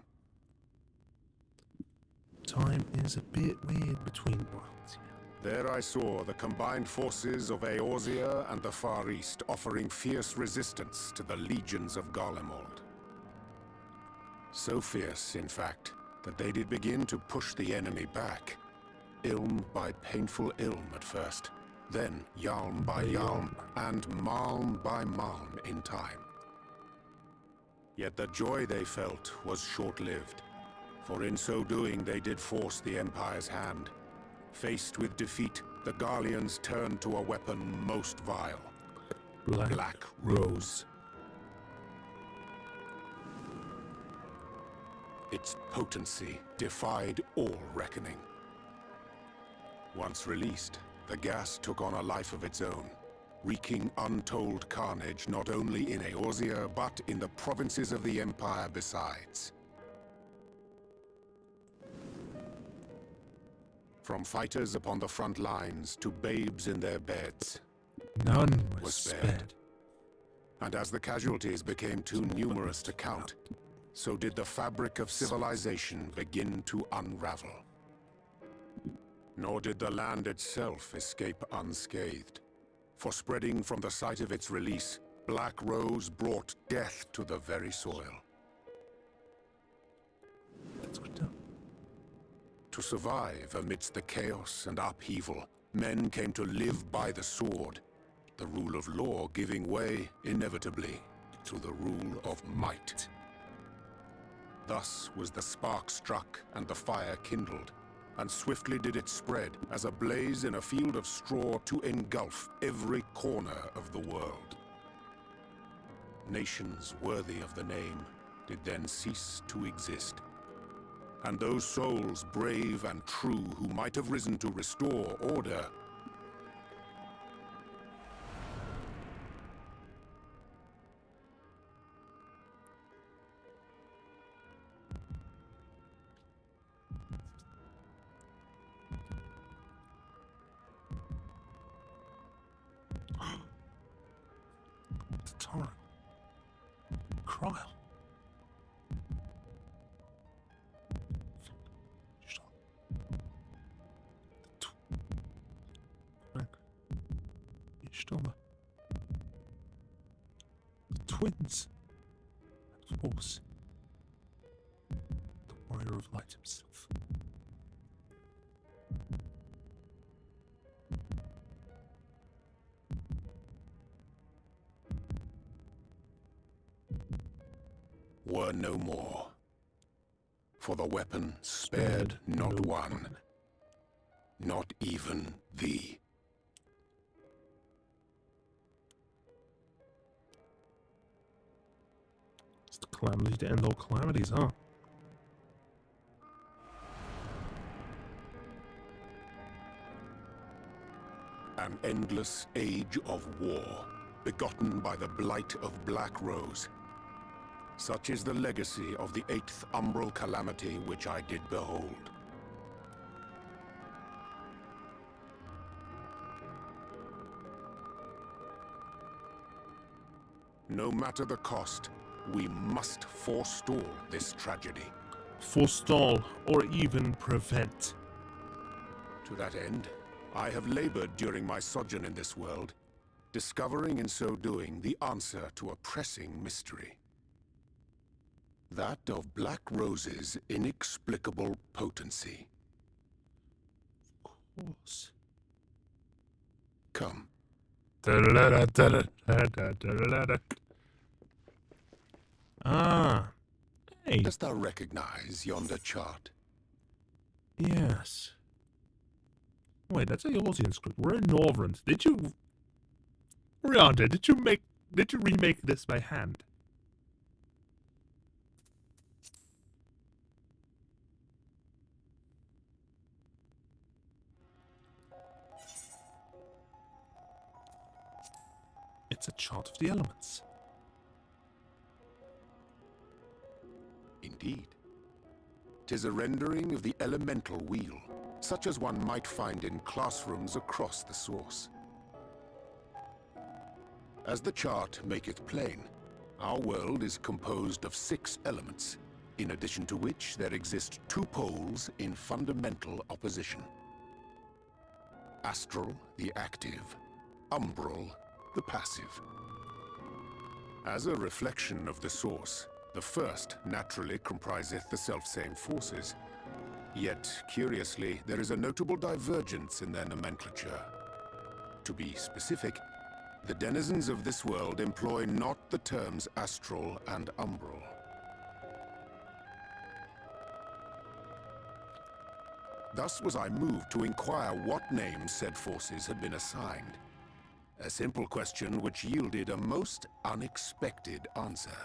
Time is a bit weird between worlds.
There I saw the combined forces of Eorzea and the Far East offering fierce resistance to the legions of Garlemald. So fierce, in fact, that they did begin to push the enemy back. Ilm by painful Ilm at first, then Yalm by Yalm, and Malm by Malm in time. Yet the joy they felt was short-lived, for in so doing they did force the Empire's hand. Faced with defeat, the Garleans turned to a weapon most vile. Black Rose. Its potency defied all reckoning. Once released, the gas took on a life of its own, wreaking untold carnage not only in Eorzea, but in the provinces of the Empire besides. From fighters upon the front lines to babes in their beds,
none
was spared. And as the casualties became too numerous to count, so did the fabric of civilization begin to unravel. Nor did the land itself escape unscathed. For spreading from the site of its release, Black Rose brought death to the very soil.
That's good to know.
To survive amidst the chaos and upheaval, men came to live by the sword, the rule of law giving way, inevitably, to the rule of might. Thus was the spark struck and the fire kindled, and swiftly did it spread as a blaze in a field of straw to engulf every corner of the world. Nations worthy of the name did then cease to exist, and those souls brave and true who might have risen to restore order
the torrent. Cryle. The twins. And of course, the warrior of light himself.
were no more. For the weapon spared not one, not even thee.
It's the calamity to end all calamities, huh?
An endless age of war, begotten by the blight of Black Rose. Such is the legacy of the 8th umbral calamity which I did behold. No matter the cost, we must forestall this tragedy.
Forestall, or even prevent.
To that end, I have labored during my sojourn in this world, discovering in so doing the answer to a pressing mystery. That of Black Rose's inexplicable potency.
Of course.
Come.
Ah. Hey.
Dost thou recognize yonder chart?
Yes. Wait, that's a Eorzean script. We're in Northrend. Did you... Rianda, did you remake this by hand? It's a chart of the elements.
Indeed. 'Tis a rendering of the elemental wheel, such as one might find in classrooms across the source. As the chart maketh plain, our world is composed of 6 elements, in addition to which there exist 2 poles in fundamental opposition. Astral, the active, umbral, the passive. As a reflection of the source, the first naturally compriseth the selfsame forces. Yet, curiously, there is a notable divergence in their nomenclature. To be specific, the denizens of this world employ not the terms astral and umbral. Thus was I moved to inquire what names said forces had been assigned. A simple question which yielded a most unexpected answer.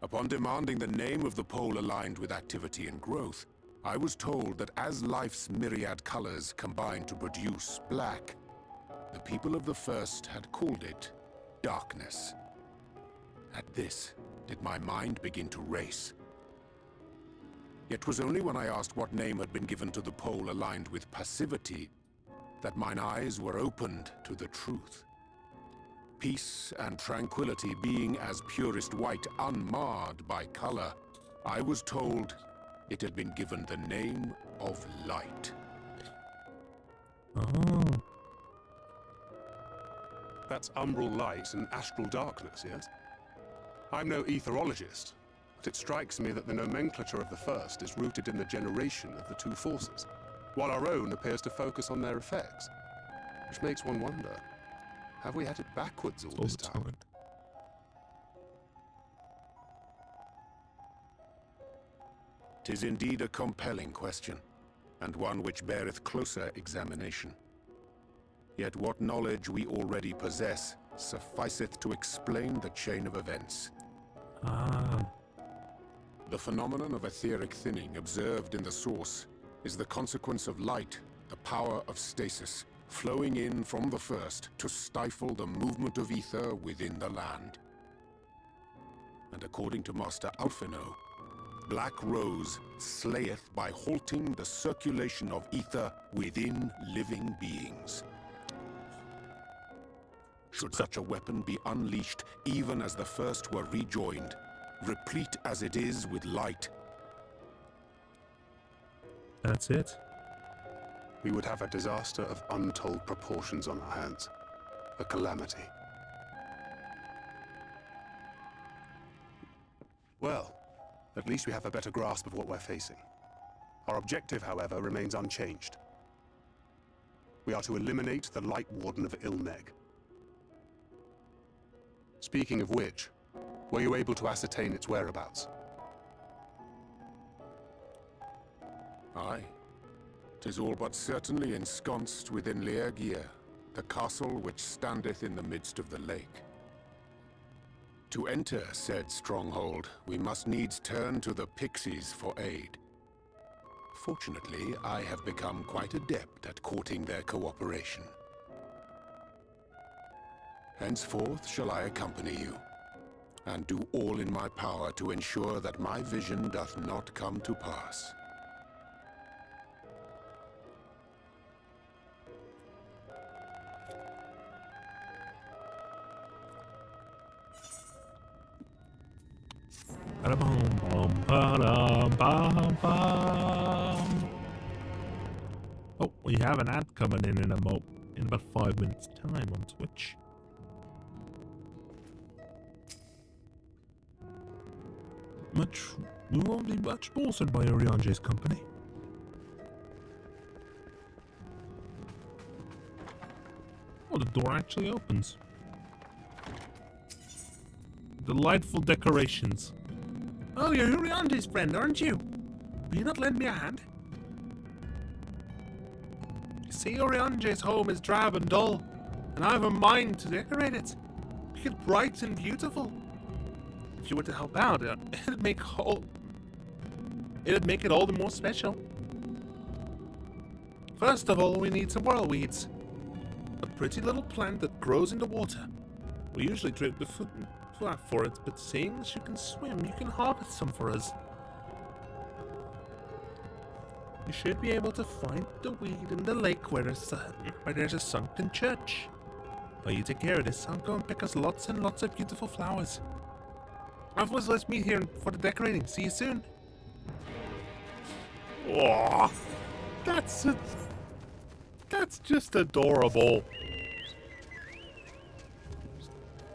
Upon demanding the name of the pole aligned with activity and growth, I was told that as life's myriad colors combine to produce black, the people of the First had called it darkness. At this, did my mind begin to race. Yet 'twas only when I asked what name had been given to the pole aligned with passivity that mine eyes were opened to the truth. Peace and tranquility being as purest white, unmarred by color, I was told it had been given the name of light.
Oh.
That's umbral light and astral darkness, yes? I'm no etherologist, but it strikes me that the nomenclature of the First is rooted in the generation of the two forces, while our own appears to focus on their effects. Which makes one wonder, have we had it backwards all this time?
'Tis indeed a compelling question, and one which beareth closer examination. Yet what knowledge we already possess sufficeth to explain the chain of events. The phenomenon of etheric thinning observed in the source is the consequence of light, the power of stasis, flowing in from the First to stifle the movement of ether within the land. And according to Master Alphino, Black Rose slayeth by halting the circulation of ether within living beings. Should such a weapon be unleashed even as the First were rejoined, replete as it is with light,
That's it?
We would have a disaster of untold proportions on our hands. A calamity. Well, at least we have a better grasp of what we're facing. Our objective, however, remains unchanged. We are to eliminate the Light Warden of Ilmeg. Speaking of which, were you able to ascertain its whereabouts?
Aye. 'Tis all but certainly ensconced within Leargear, the castle which standeth in the midst of the lake. To enter said stronghold, we must needs turn to the pixies for aid. Fortunately, I have become quite adept at courting their cooperation. Henceforth shall I accompany you, and do all in my power to ensure that my vision doth not come to pass.
Oh, we have an ad coming in about 5 minutes time on Twitch. We won't be much sponsored by Oriange's company. Oh, the door actually opens. Delightful decorations. Oh, you're Oriange's friend, aren't you? Will you not lend me a hand? You see, Oriange's home is drab and dull, and I have a mind to decorate it. Make it bright and beautiful. If you were to help out, it'd make it all the more special. First of all, we need some whirlweeds. A pretty little plant that grows in the water. We usually drink the food for it, but seeing as you can swim, you can harvest some for us. You should be able to find the weed in the lake where there's a sunken church. While you take care of this, I'll go and pick us lots and lots of beautiful flowers. Otherwise, let's meet here for the decorating. See you soon. Oh, that's just adorable.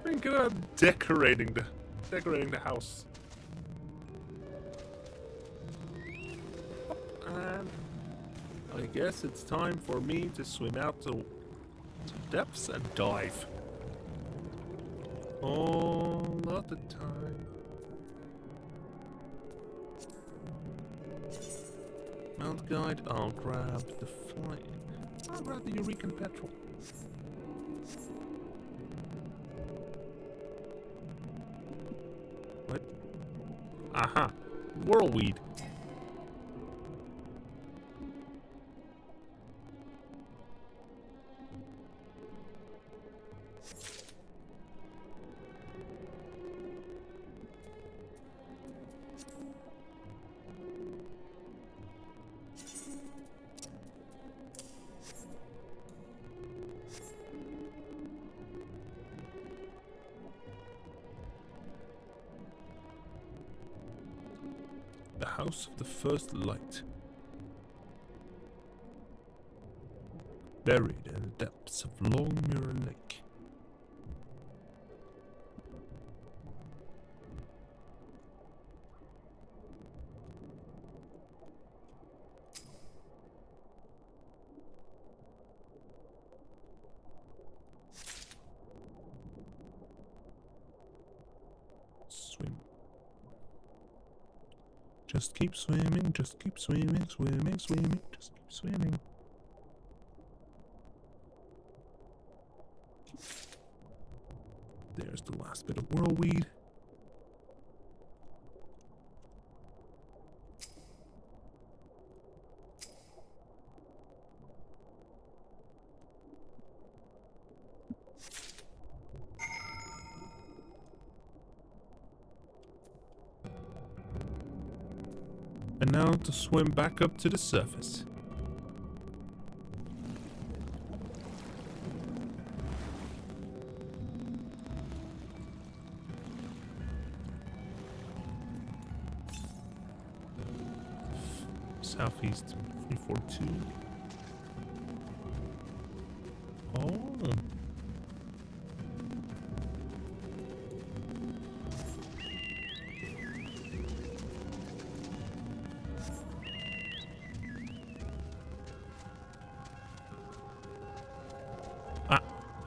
Think about decorating the house. And I guess it's time for me to swim out to depths and dive. All of the time. Mount guide, I'll grab the flight. I'll grab the Eurekan petrol. What? Aha! Whirlweed. House of the First Light. Buried in the depths of Longmuir Lake. Swim. Just keep swimming, just keep swimming, swimming, swimming, just keep swimming. There's the last bit of whirlweed. And now to swim back up to the surface. Southeast 342. Oh.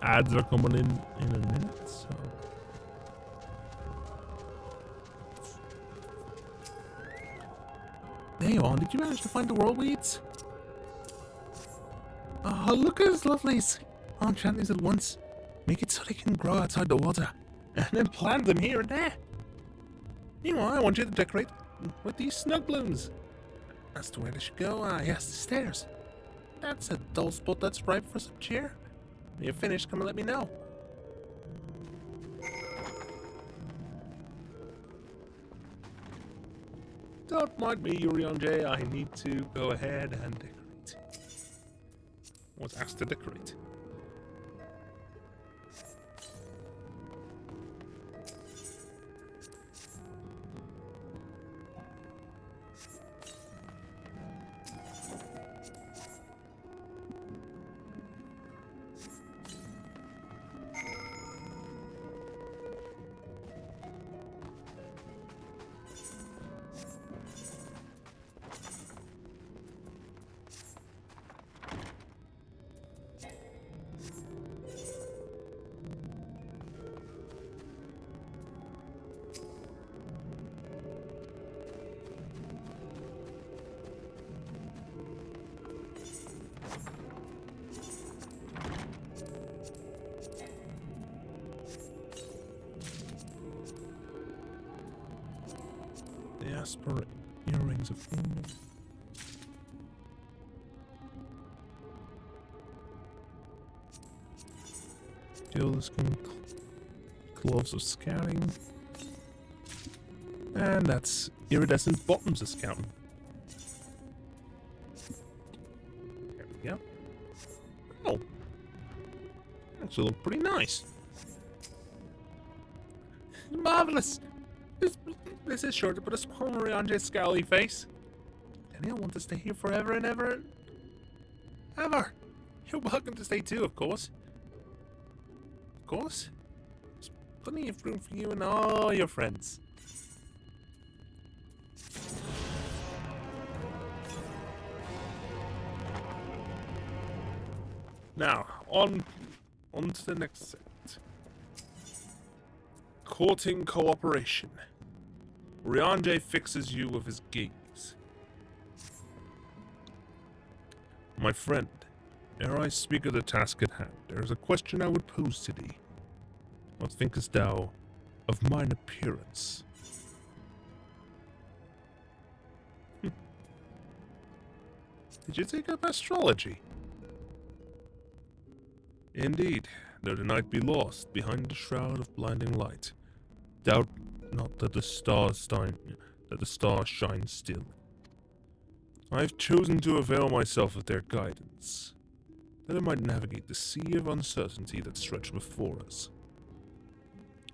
Ads are coming in a minute, so. Hey on, did you manage to find the whirlweeds? Oh, look at those lovelies. I'll enchant these at once. Make it so they can grow outside the water. And then plant them here and there. Meanwhile, I want you to decorate with these snug blooms. As to where they should go, yes, the stairs. That's a dull spot that's ripe for some cheer. When you're finished, come and let me know. Don't mind me, Urion, I need to go ahead and decorate. I was asked to decorate. The aspirate earrings of Kingdom. Dualiskin gloves of scouting. And that's iridescent bottoms of scouting. There we go. Oh. Actually look pretty nice. Marvelous! This is sure to put a smile on Rionje's scowly face. And he'll want to stay here forever and ever. Ever! You're welcome to stay too, of course. Of course. There's plenty of room for you and all your friends. Now, on to the next set. Courting cooperation. Rionje fixes you with his gaze. My friend, ere I speak of the task at hand, there is a question I would pose to thee. What thinkest thou of mine appearance? Did you take up astrology? Indeed, though the night be lost behind the shroud of blinding light, doubt not that the stars shine still. I have chosen to avail myself of their guidance, that I might navigate the sea of uncertainty that stretched before us.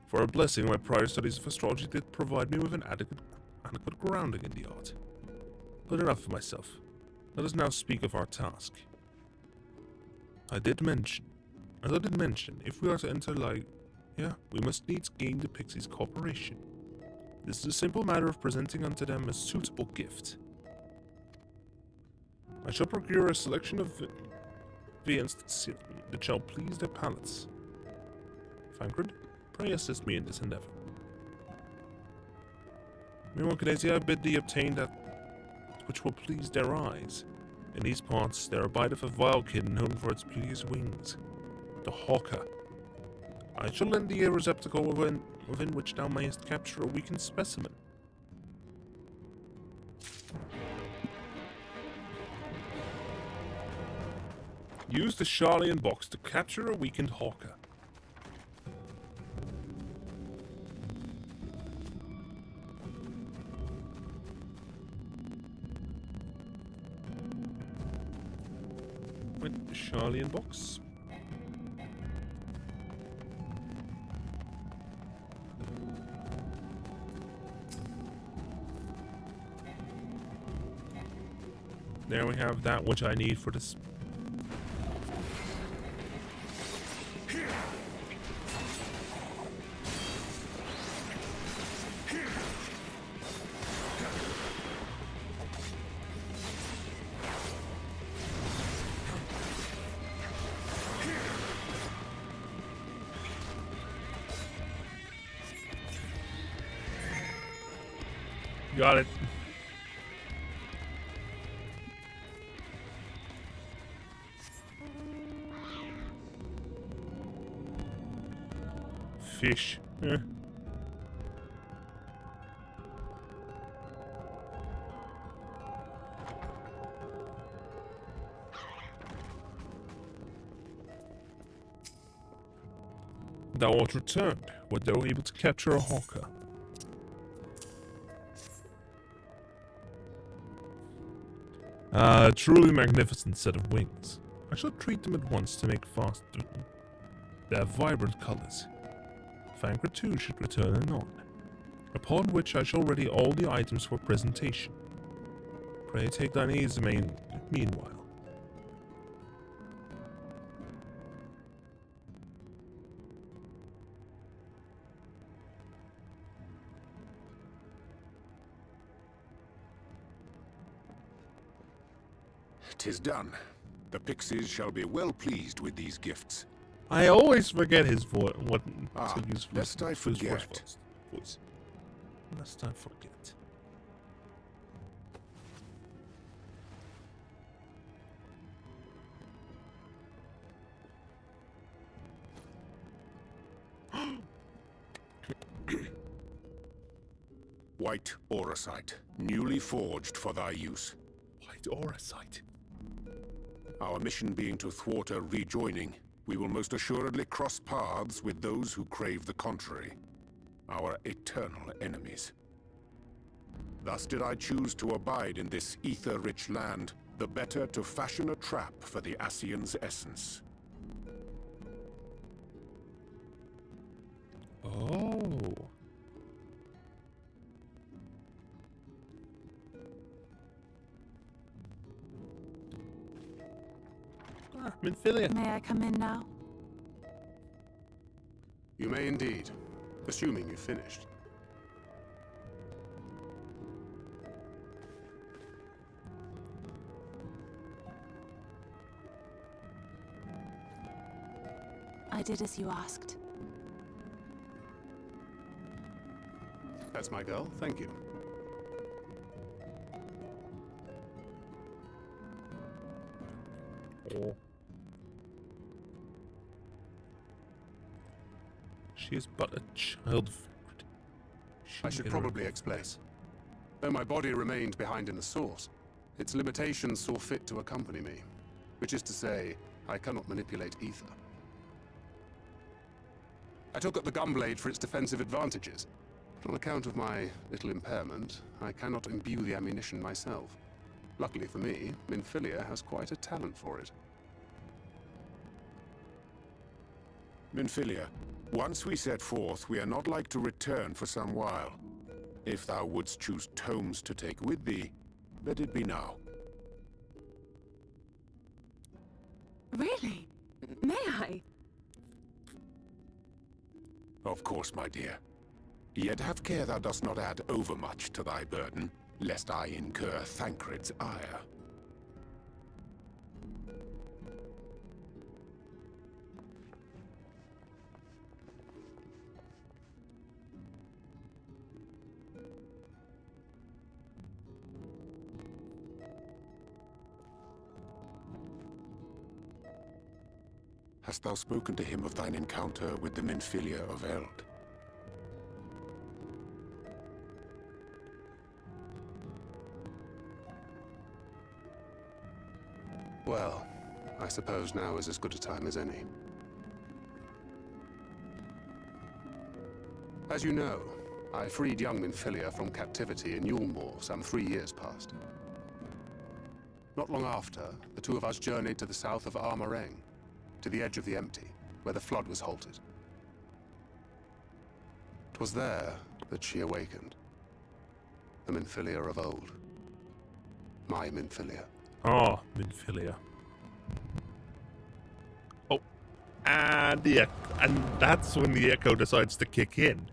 For a blessing, my prior studies of astrology did provide me with an adequate grounding in the art. But enough of myself. Let us now speak of our task. As I did mention, if we are to enter we must needs gain the Pixies' cooperation. This is a simple matter of presenting unto them a suitable gift. I shall procure a selection of viands that shall please their palates. Fancred, pray assist me in this endeavor. Meanwhile, Cadesia, I bid thee obtain that which will please their eyes. In these parts there abideth a vile kid known for its beauteous wings, the hawker. I shall lend thee a receptacle within which thou mayest capture a weakened specimen. Use the Charlian box to capture a weakened hawker. With the Charlian box. There we have that which I need for this. Got it. Fish. Thou art returned. Wert thou able to capture a hawker? A truly magnificent set of wings. I shall treat them at once to make fast their vibrant colors. Fancred too should return anon, upon which I shall ready all the items for presentation. Pray take thine ease meanwhile.
"'Tis done. The Pixies shall be well pleased with these gifts."
I always forget his voice. What to use for
lest I forget.
Voice. Lest I forget.
White auracite, newly forged for thy use.
White auracite.
Our mission being to thwart a rejoining, we will most assuredly cross paths with those who crave the contrary, our eternal enemies. Thus did I choose to abide in this ether-rich land, the better to fashion a trap for the Ascian's essence.
Oh. Minfilia.
May I come in now?
You may indeed, assuming you've finished.
I did as you asked.
That's my girl, thank you.
Oh. She is but a child.
I should probably explain. Though my body remained behind in the source, its limitations saw fit to accompany me. Which is to say, I cannot manipulate ether. I took up the gunblade for its defensive advantages, but on account of my little impairment, I cannot imbue the ammunition myself. Luckily for me, Minfilia has quite a talent for it.
Minfilia, once we set forth, we are not like to return for some while. If thou wouldst choose tomes to take with thee, let it be now.
Really? May I?
Of course, my dear. Yet have care thou dost not add overmuch to thy burden, lest I incur Thancred's ire. Hast thou spoken to him of thine encounter with the Minfilia of Eld?
Well, I suppose now is as good a time as any. As you know, I freed young Minfilia from captivity in Yulmore some 3 years past. Not long after, the two of us journeyed to the south of Armareng, to the edge of the Empty, where the flood was halted. 'Twas there that she awakened. The Minfilia of old. My Minfilia.
Oh, Minfilia. Oh, and that's when the echo decides to kick in.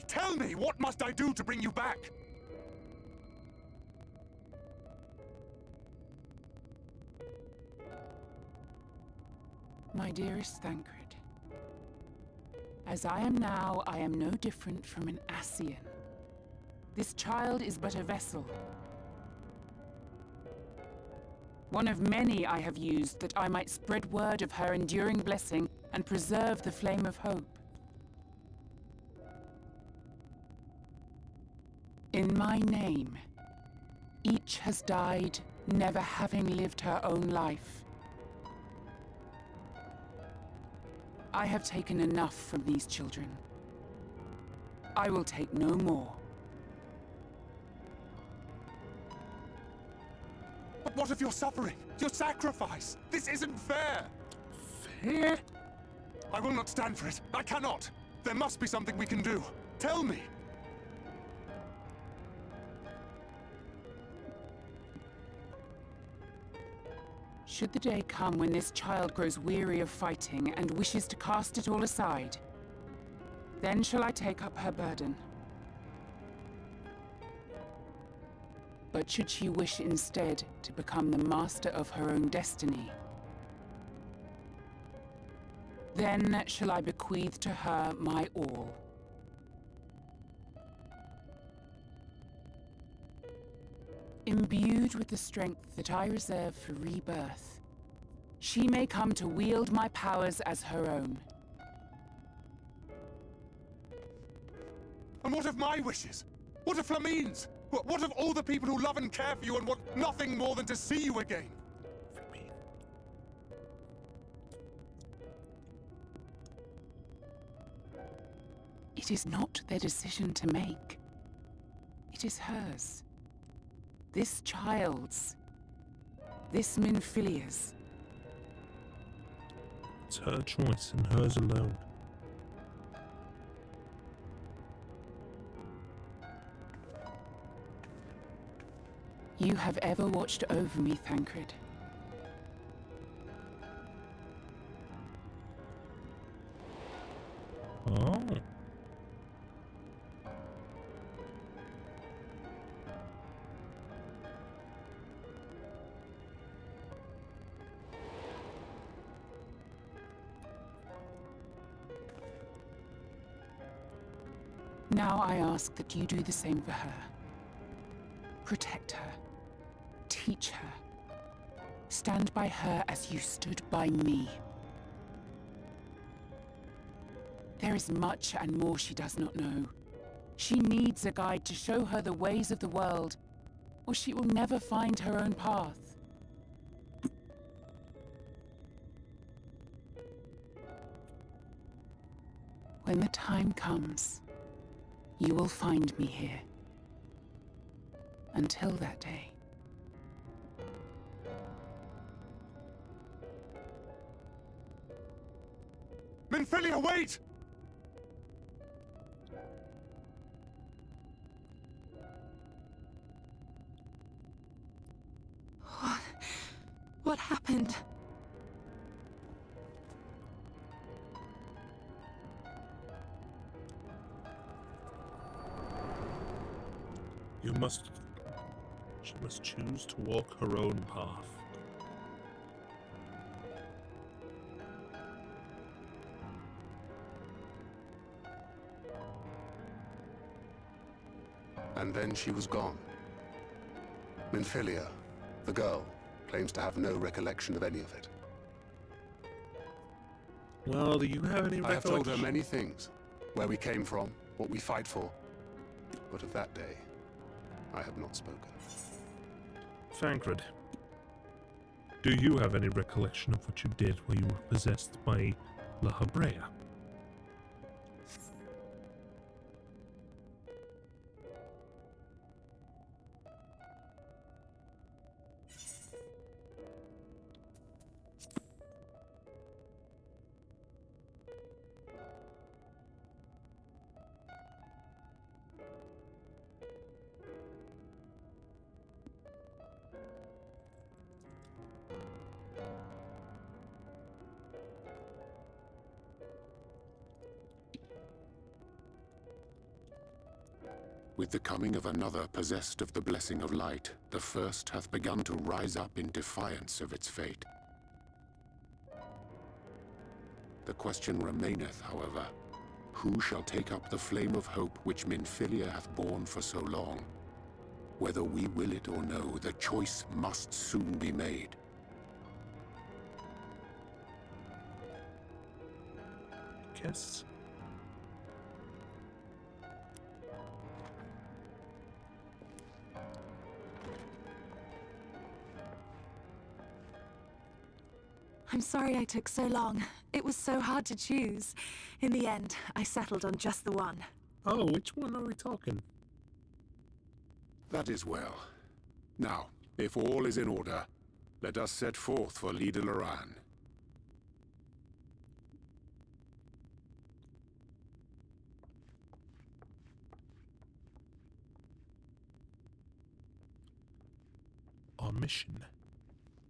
Tell me, what must I do to bring you back?
My dearest Thancred, as I am now, I am no different from an Ascian. This child is but a vessel. One of many I have used that I might spread word of her enduring blessing and preserve the flame of hope. In my name, each has died, never having lived her own life. I have taken enough from these children. I will take no more.
But what of your suffering? Your sacrifice? This isn't fair!
Fair?
I will not stand for it. I cannot! There must be something we can do. Tell me!
Should the day come when this child grows weary of fighting and wishes to cast it all aside, then shall I take up her burden. But should she wish instead to become the master of her own destiny, then shall I bequeath to her my all. Imbued with the strength that I reserve for rebirth, she may come to wield my powers as her own.
And what of my wishes? What of Flamine's? What of all the people who love and care for you and want nothing more than to see you again?
It is not their decision to make. It is hers. This child's. This Minfilia's.
It's her choice and hers alone.
You have ever watched over me, Thancred.
Oh.
Now I ask that you do the same for her. Protect her. Teach her. Stand by her as you stood by me. There is much and more she does not know. She needs a guide to show her the ways of the world, or she will never find her own path. When the time comes, you will find me here. Until that day.
Minfilia, wait!
What happened?
She must choose to walk her own path.
And then she was gone. Minfilia, the girl, claims to have no recollection of any of it.
Well, do you have any
I have told her
recollection?
many things. Where we came from, what we fight for. But of that day, I have not spoken.
Thancred, do you have any recollection of what you did while you were possessed by La Habrea?
With the coming of another possessed of the blessing of light, the first hath begun to rise up in defiance of its fate. The question remaineth, however, who shall take up the flame of hope which Minfilia hath borne for so long? Whether we will it or no, the choice must soon be made.
Guess.
I'm sorry I took so long. It was so hard to choose. In the end, I settled on just the one.
Oh, which one are we talking?
That is well. Now, if all is in order, let us set forth for Lida Loran.
Our mission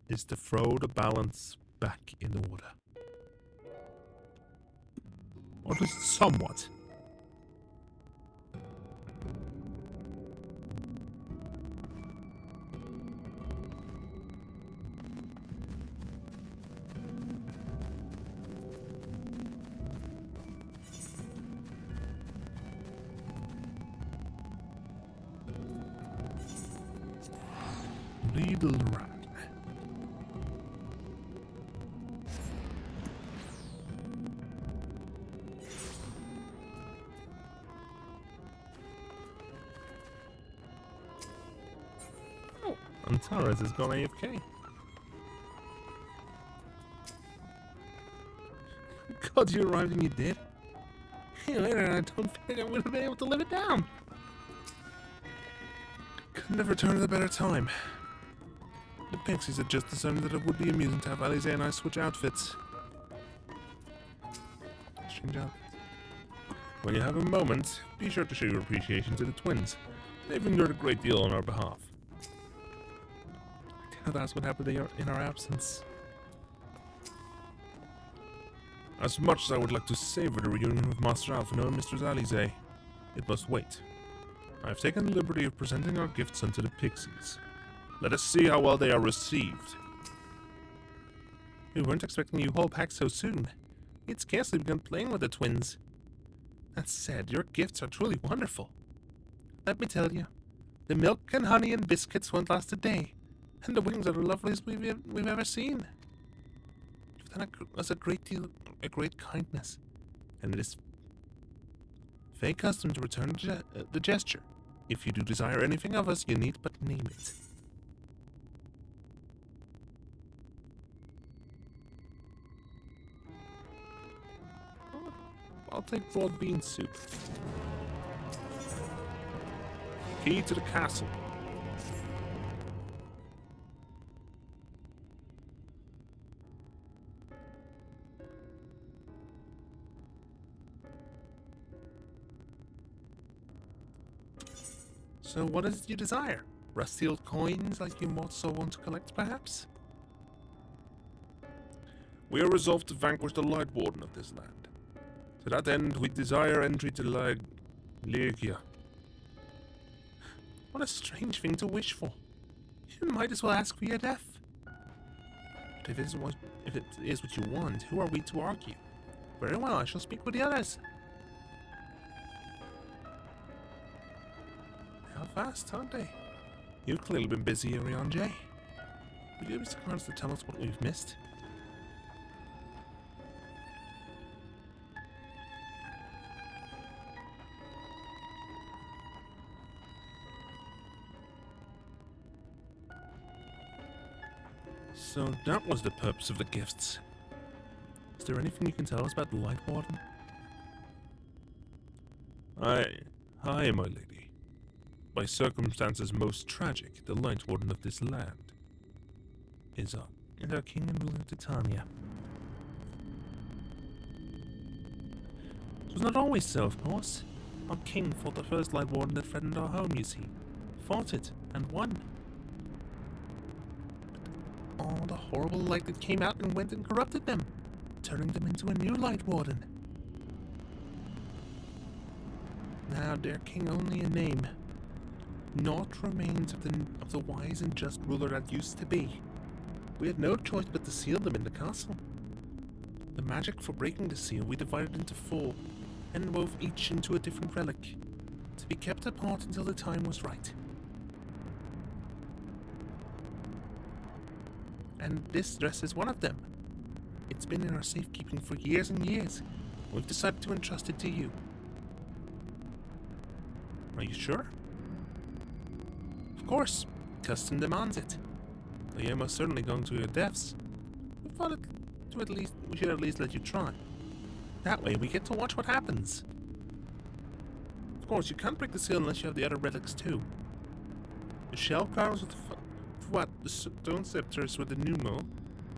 is to throw the balance back in order. Or just somewhat. Little rat. Oh, Antares has gone AFK. God, you arrived and you did. Hey, later, I don't think I would have been able to live it down. Couldn't have returned at a better time. The Pixies had just decided that it would be amusing to have Alize and I switch outfits. Strange outfits. When you have a moment, be sure to show your appreciation to the twins. They've endured a great deal on our behalf. I doubt that's what happened in our absence. As much as I would like to savor the reunion with Master Alphino and Mistress Alize, it must wait. I have taken the liberty of presenting our gifts unto the Pixies. Let us see how well they are received. We weren't expecting you all back so soon. We'd scarcely begun playing with the twins. That said, your gifts are truly wonderful. Let me tell you, the milk and honey and biscuits won't last a day, and the wings are the loveliest we've ever seen. You've done us a great kindness, and it is Fey custom to return the gesture. If you do desire anything of us, you need but name it. I'll take broad bean soup. Key to the castle. So what is it you desire? Rusty old coins like you so want to collect, perhaps? We are resolved to vanquish the Light Warden of this land. To that end, we desire entry to Legia. What a strange thing to wish for. You might as well ask for your death. But if it is what you want, who are we to argue? Very well, I shall speak with the others. How fast, aren't they? You've clearly been busy, Ariane. Would you be so kind as to tell us what we've missed? So that was the purpose of the gifts. Is there anything you can tell us about the Light Warden? Hi, my lady. By circumstances most tragic, the Light Warden of this land is our king and ruler Titania. It was not always so, of course. Our king fought the first Light Warden that threatened our home, you see. Fought it, and won. All the horrible light that came out and went and corrupted them, turning them into a new Light Warden. Now their king only a name. Naught remains of the wise and just ruler that used to be. We had no choice but to seal them in the castle. The magic for breaking the seal we divided into 4, and wove each into a different relic, to be kept apart until the time was right. And this dress is one of them. It's been in our safekeeping for years and years. We've decided to entrust it to you. Are you sure? Of course. Custom demands it. Though you're most certainly going to your deaths. We thought we should at least let you try. That way we get to watch what happens. Of course, you can't break the seal unless you have the other relics too. The shell crowns with the stone scepters with the Numo,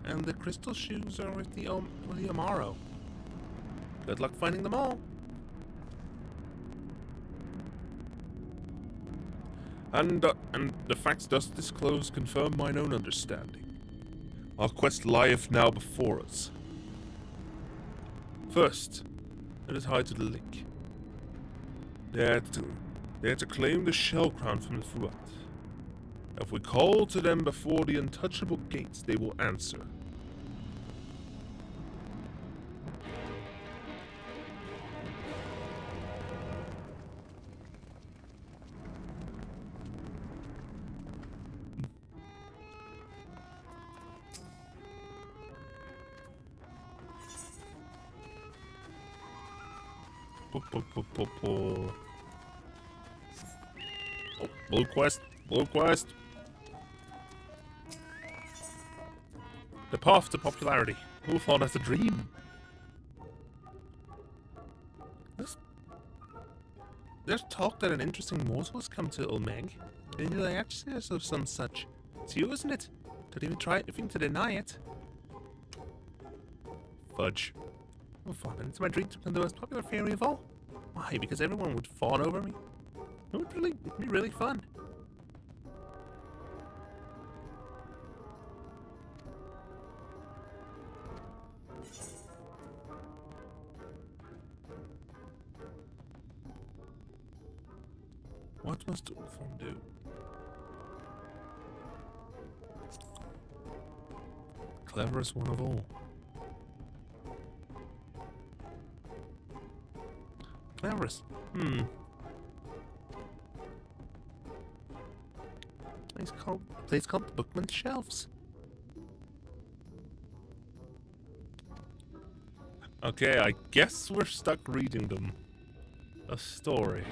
and the crystal shoes are with the Amaro. Good luck finding them all. And the facts thus disclosed confirm mine own understanding. Our quest lieth now before us. First, let us hide to the lake. They are to claim the shell crown from the Fuat. If we call to them before the untouchable gates, they will answer. Oh, blue quest. The path to popularity. Who thought that's a dream? There's talk that an interesting mortal has come to Olmeg. And they actually says of some such. It's you, isn't it? Don't even try anything to deny it. Fudge. Oh, fun. It's my dream to become the most popular fairy of all. Why? Because everyone would fawn over me? It would be really fun. What must Ulfon do? Cleverest one of all. Cleverest. Place called the Bookman's Shelves. Okay, I guess we're stuck reading them. A story.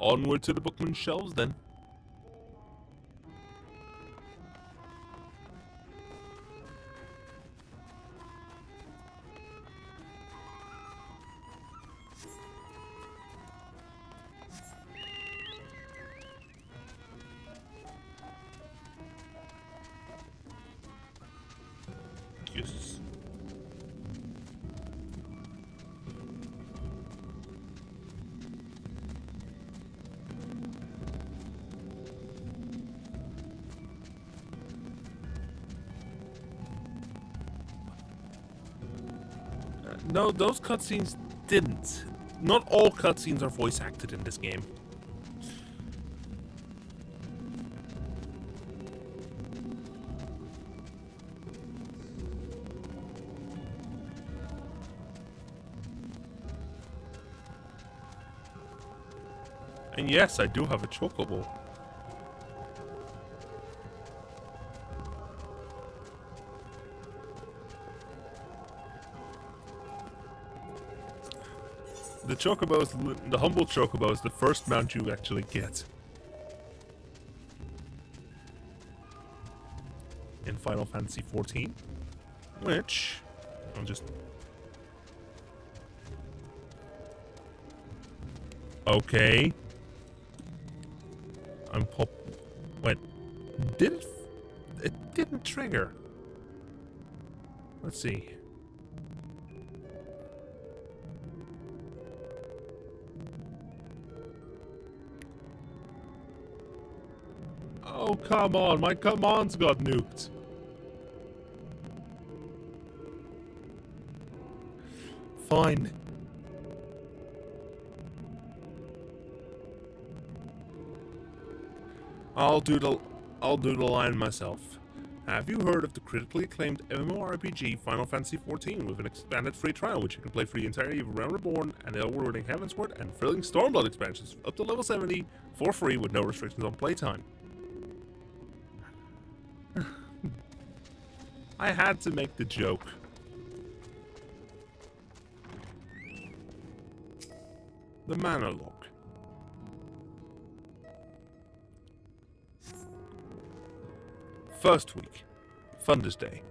Onward to the Bookman's Shelves, then. Jesus. No, those cutscenes didn't. Not all cutscenes are voice acted in this game. And yes, I do have a chocobo. The chocobo is the humble chocobo is the first mount you actually get in Final Fantasy XIV, which I'll just okay. I'm pop. Wait, did it? It didn't trigger. Let's see. Oh, come on. My commands got nuked. Fine. I'll do the line myself. Have you heard of the critically acclaimed MMORPG Final Fantasy XIV with an expanded free trial which you can play for the entirety of Realm Reborn and the award-winning Heavensward and thrilling Stormblood expansions up to level 70 for free with no restrictions on playtime? I had to make the joke. The Manor Log. First week, Thunder's Day.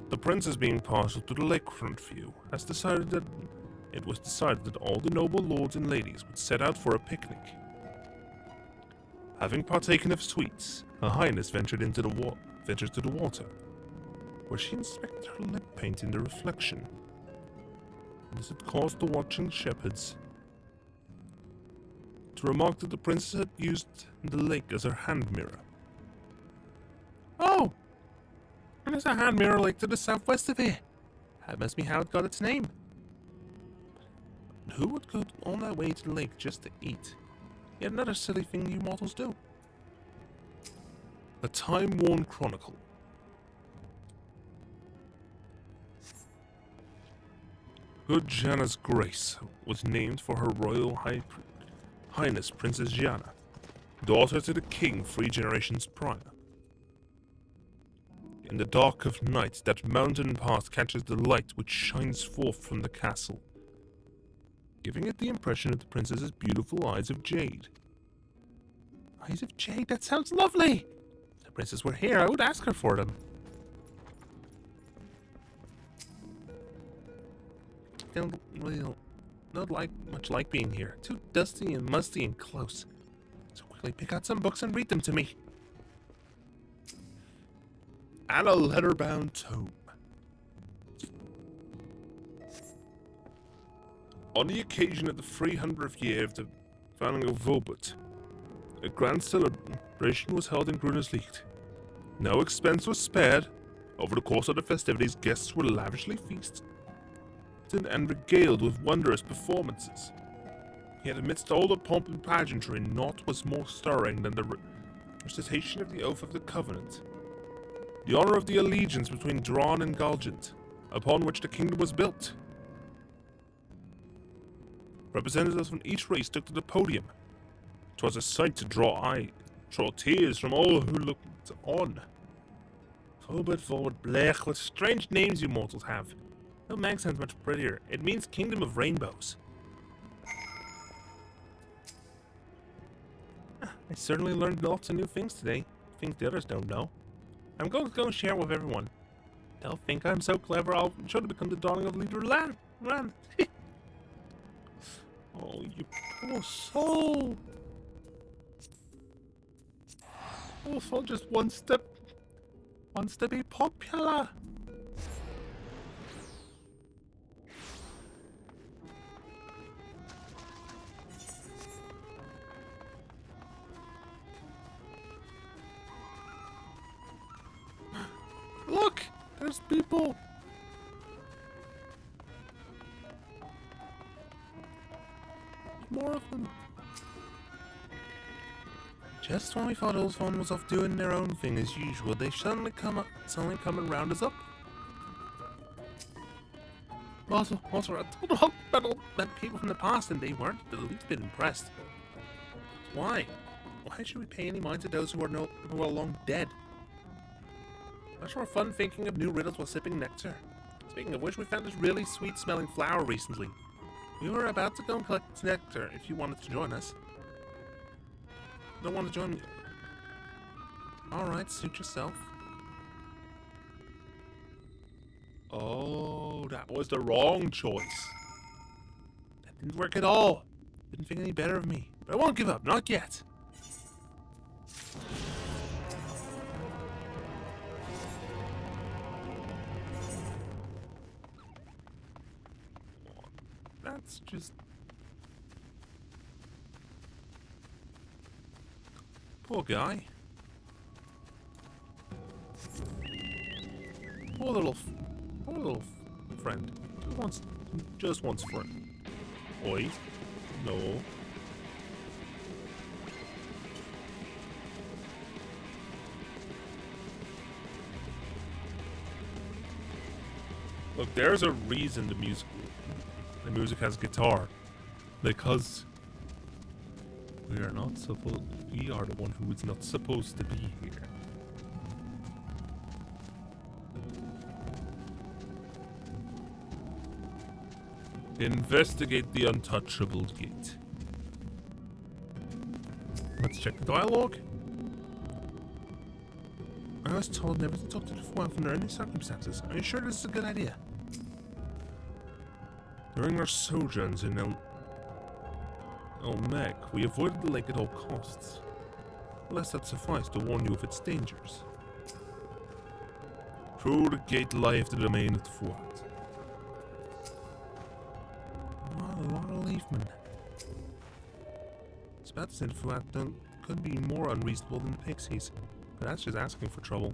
The princess being partial to the lakefront view has decided that it was decided that all the noble lords and ladies would set out for a picnic. Having partaken of sweets, Her Highness ventured to the water, where she inspected her lip paint in the reflection. This had caused the watching shepherds to remark that the princess had used the lake as her hand mirror. Oh! And there's a hand mirror lake to the southwest of here. That must be how it got its name. And who would go all that way to the lake just to eat? Yet another silly thing you mortals do. A time-worn chronicle. Good Janna's Grace was named for her Royal Highness Princess Janna, daughter to the king 3 generations prior. In the dark of night, that mountain path catches the light which shines forth from the castle, giving it the impression of the princess's beautiful eyes of jade. Eyes of jade? That sounds lovely! If the princess were here, I would ask her for them. Don't much like being here. Too dusty and musty and close. So quickly pick out some books and read them to me. And a letter-bound tome. On the occasion of the 300th year of the founding of Vobut, a grand celebration was held in Grunneslicht. No expense was spared. Over the course of the festivities, guests were lavishly feasted and regaled with wondrous performances. Yet amidst all the pomp and pageantry, naught was more stirring than the recitation of the Oath of the Covenant, the honor of the allegiance between Drawn and Galgant, upon which the kingdom was built. Representatives from each race took to the podium. 'Twas a sight to draw tears from all who looked on. Forward, blech, what strange names you mortals have. No mag sounds much prettier. It means Kingdom of Rainbows. I certainly learned lots of new things today. Things the others don't know. I'm going to go share it with everyone. They'll think I'm so clever I'll sure to become the darling of leader land. Run! Oh, you poor soul! Oh, for just one step be popular. lost people! More of them. Just when we thought Ulfon was off doing their own thing as usual, they suddenly come and round us up. Also, I told them about all people from the past, and they weren't the least bit impressed. Why? Why should we pay any mind to those who are long dead? Much more fun thinking of new riddles while sipping nectar. Speaking of which, we found this really sweet-smelling flower recently. We were about to go and collect nectar if you wanted to join us. Don't want to join me? Alright, suit yourself. Oh, that was the wrong choice. That didn't work at all. Didn't think any better of me. But I won't give up, not yet. That's just... Poor guy. Poor little friend. Just wants friend. Oi. No. Look, there's a reason the music has guitar. Because we are the one who is not supposed to be here. Investigate the untouchable gate. Let's check the dialogue. I was told never to talk to the wife under any circumstances. Are you sure this is a good idea? During our sojourns in Meg, we avoided the lake at all costs. Lest that suffice to warn you of its dangers. Through the gate lieth the domain of the Fuat. A lot of leafmen. It's about to say the Fuat could be more unreasonable than the Pixies, but that's just asking for trouble.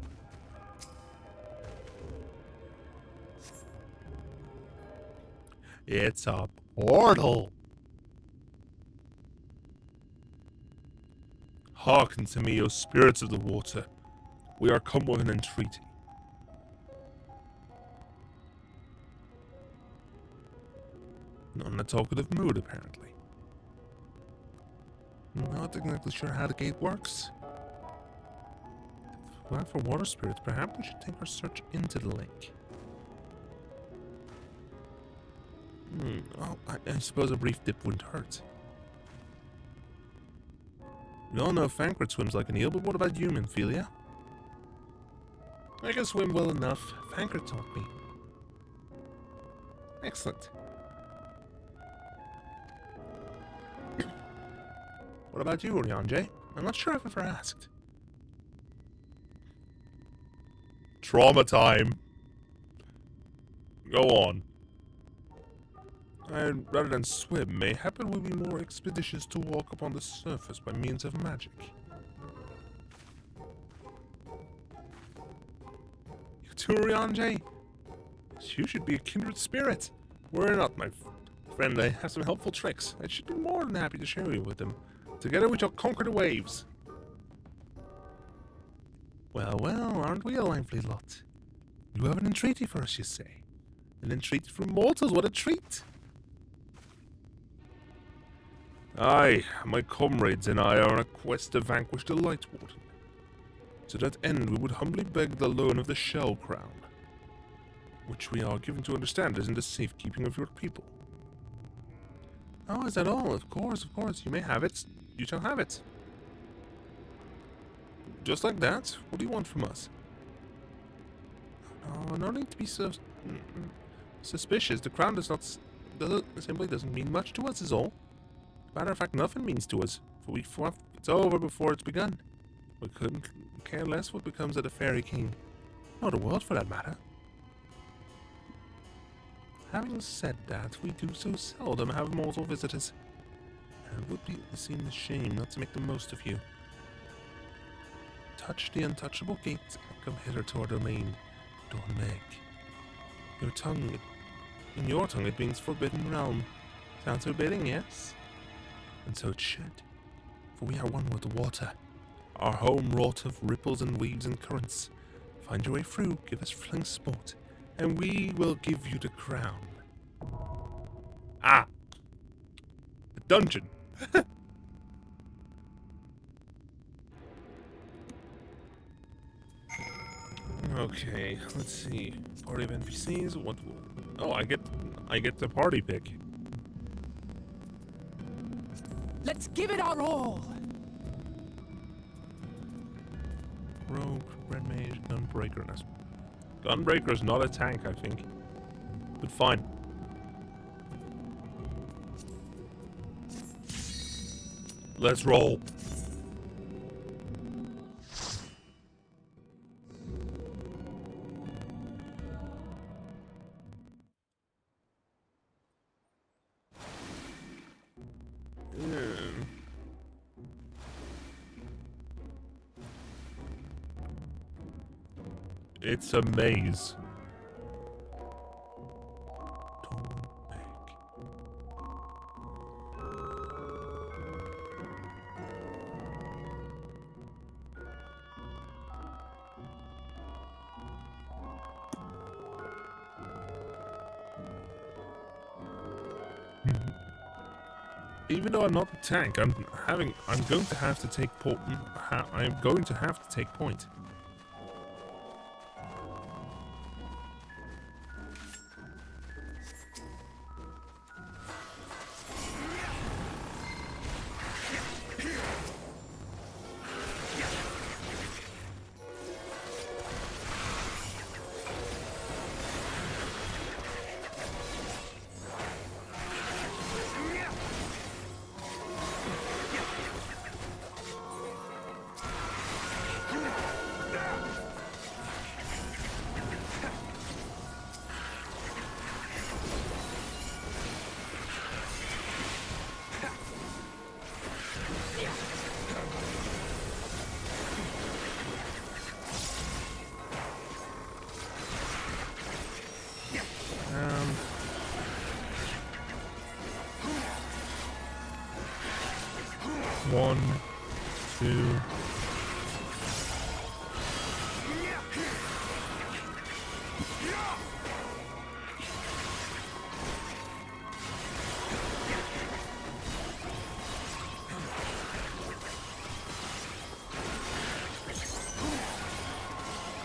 It's a portal! Hearken to me, O spirits of the water. We are come with an entreaty. Not in a talkative mood, apparently. Not exactly sure how the gate works. Well, for water spirits, perhaps we should take our search into the lake. Oh, I suppose a brief dip wouldn't hurt. We all know Thancred swims like an eel, but what about you, Minfilia? I can swim well enough. Thancred taught me. Excellent. What about you, Oriange? I'm not sure I've ever asked. Trauma Go on. Rather than swim, mayhap it will be more expeditious to walk upon the surface by means of magic. You too, Oriange? You should be a kindred spirit. Worry not, my friend. I have some helpful tricks. I should be more than happy to share you with them. Together we shall conquer the waves. Well, aren't we a lively lot? You have an entreaty for us, you say? An entreaty from mortals, what a treat! Aye, my comrades and I are on a quest to vanquish the Light Warden. To that end, we would humbly beg the loan of the Shell Crown, which we are given to understand is in the safekeeping of your people. Oh, is that all? Of course, you may have it. You shall have it. Just like that? What do you want from us? Oh, no need to be so suspicious. The crown simply doesn't mean much to us, is all. Matter of fact, nothing means to us, for it's over before it's begun. We couldn't care less what becomes of the Fairy King, or the world for that matter. Having said that, we do so seldom have mortal visitors. It would seem a shame not to make the most of you. Touch the untouchable gates and come hither to our domain, Don't make. Your tongue... In your tongue it means forbidden realm. Sounds forbidding, yes? And so it should. For we are one with the water. Our home wrought of ripples and weaves and currents. Find your way through, give us fling sport, and we will give you the crown. Ah! The dungeon! Okay, let's see. Party of NPCs. What? Oh, I get the party pick.
Let's give it our all.
Rogue, Red Mage, Gunbreaker. Gunbreaker's not a tank, I think. But fine. Let's roll. It's a maze. Even though I'm not the tank, I'm going to have to take point. One, two.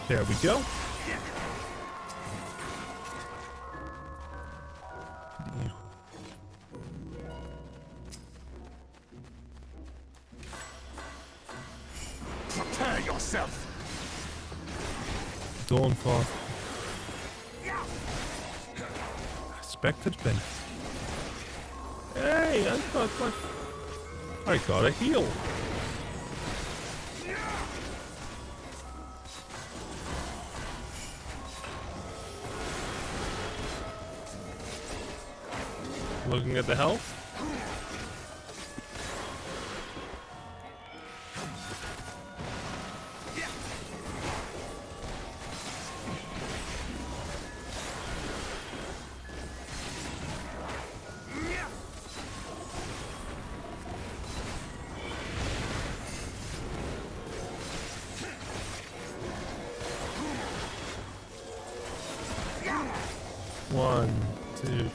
There we go.
Prepare yourself.
Dawnfall. Expected benefit. Hey, I got a heal. Looking at the health. One, two.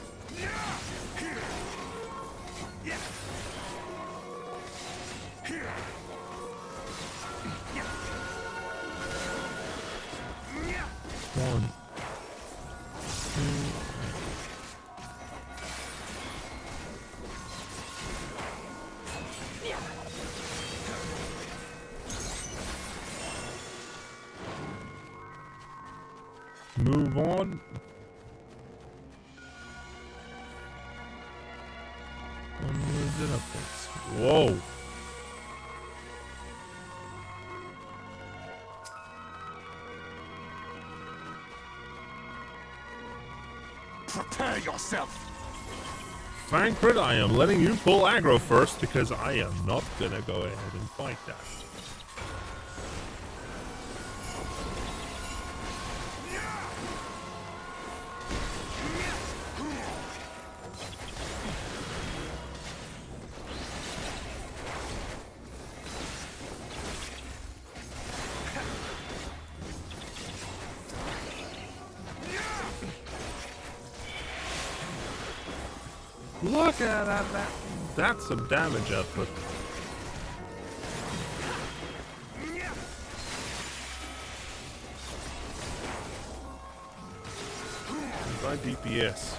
One, two. Move on. Unlimited updates. Whoa.
Prepare yourself.
Thancred, I am letting you pull aggro first because I am not gonna go ahead and fight that. Look at that. That's some damage output. By DPS.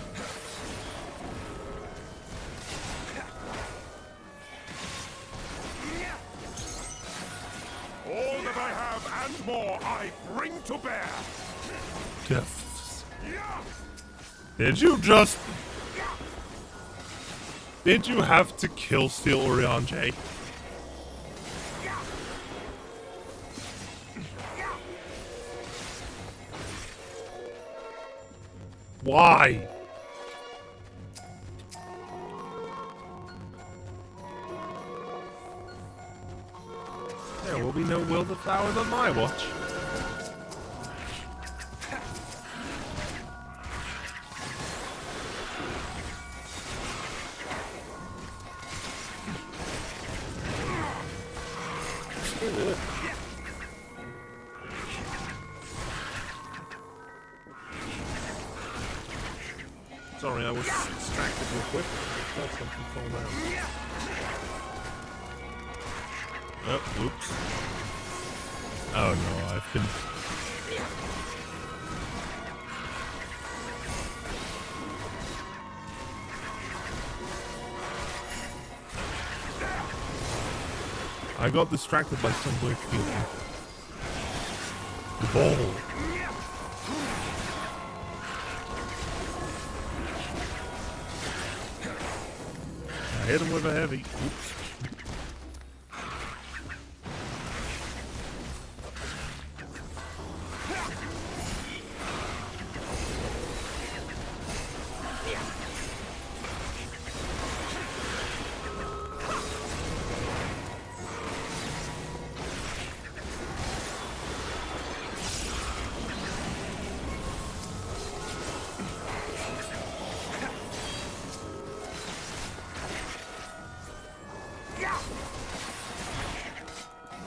All that I have and more I bring to bear.
Deaths. Did you have to kill Steel Orionje? Why? There will be no Will the Flowers on my watch. Sorry, I was distracted real quick. Let something fall down. Oh, oops. Oh no, I've been... I got distracted by some weird feeling. The ball. I hit him with a heavy. Oops.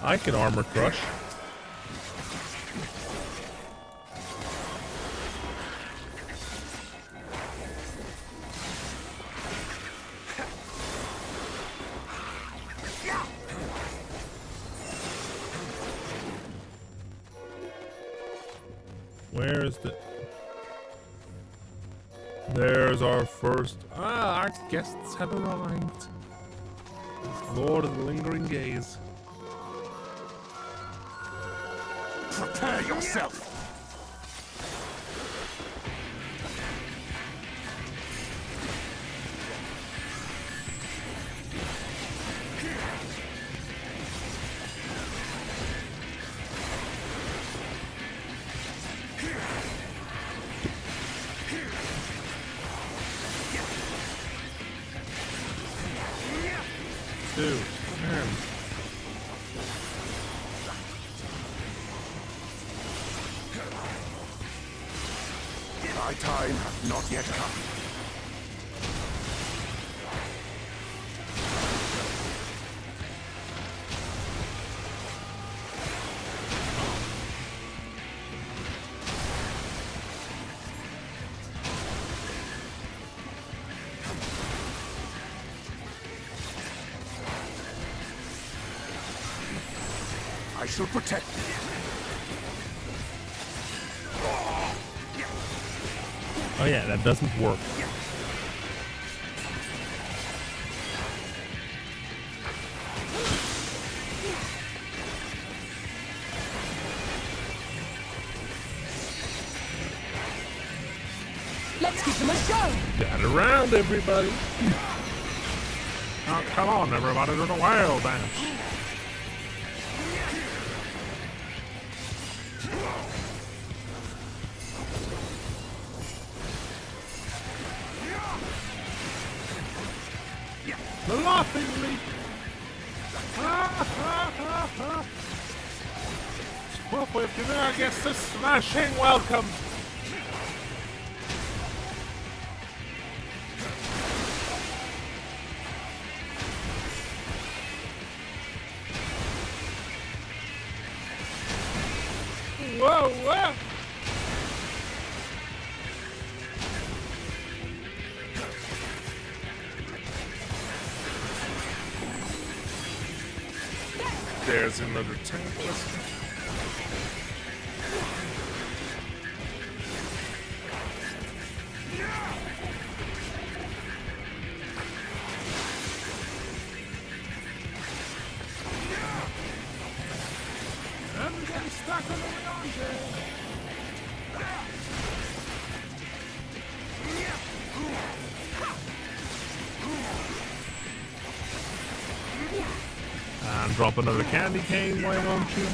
I can armor crush. Where's the... There's our first... Ah, our guests have arrived. Lord of the Lingering Gaze.
Prepare yourself!
Two.
My time has not yet come. I shall protect you.
Oh yeah, that doesn't work.
Let's give them a show!
Gather around, everybody! Oh, come on, everybody, to the wild dance! The laughing leap! Well, we've given our guests a smashing welcome! Whoa, whoa! There's another tank.
Everybody stuck on the
And drop another candy cane, why won't you?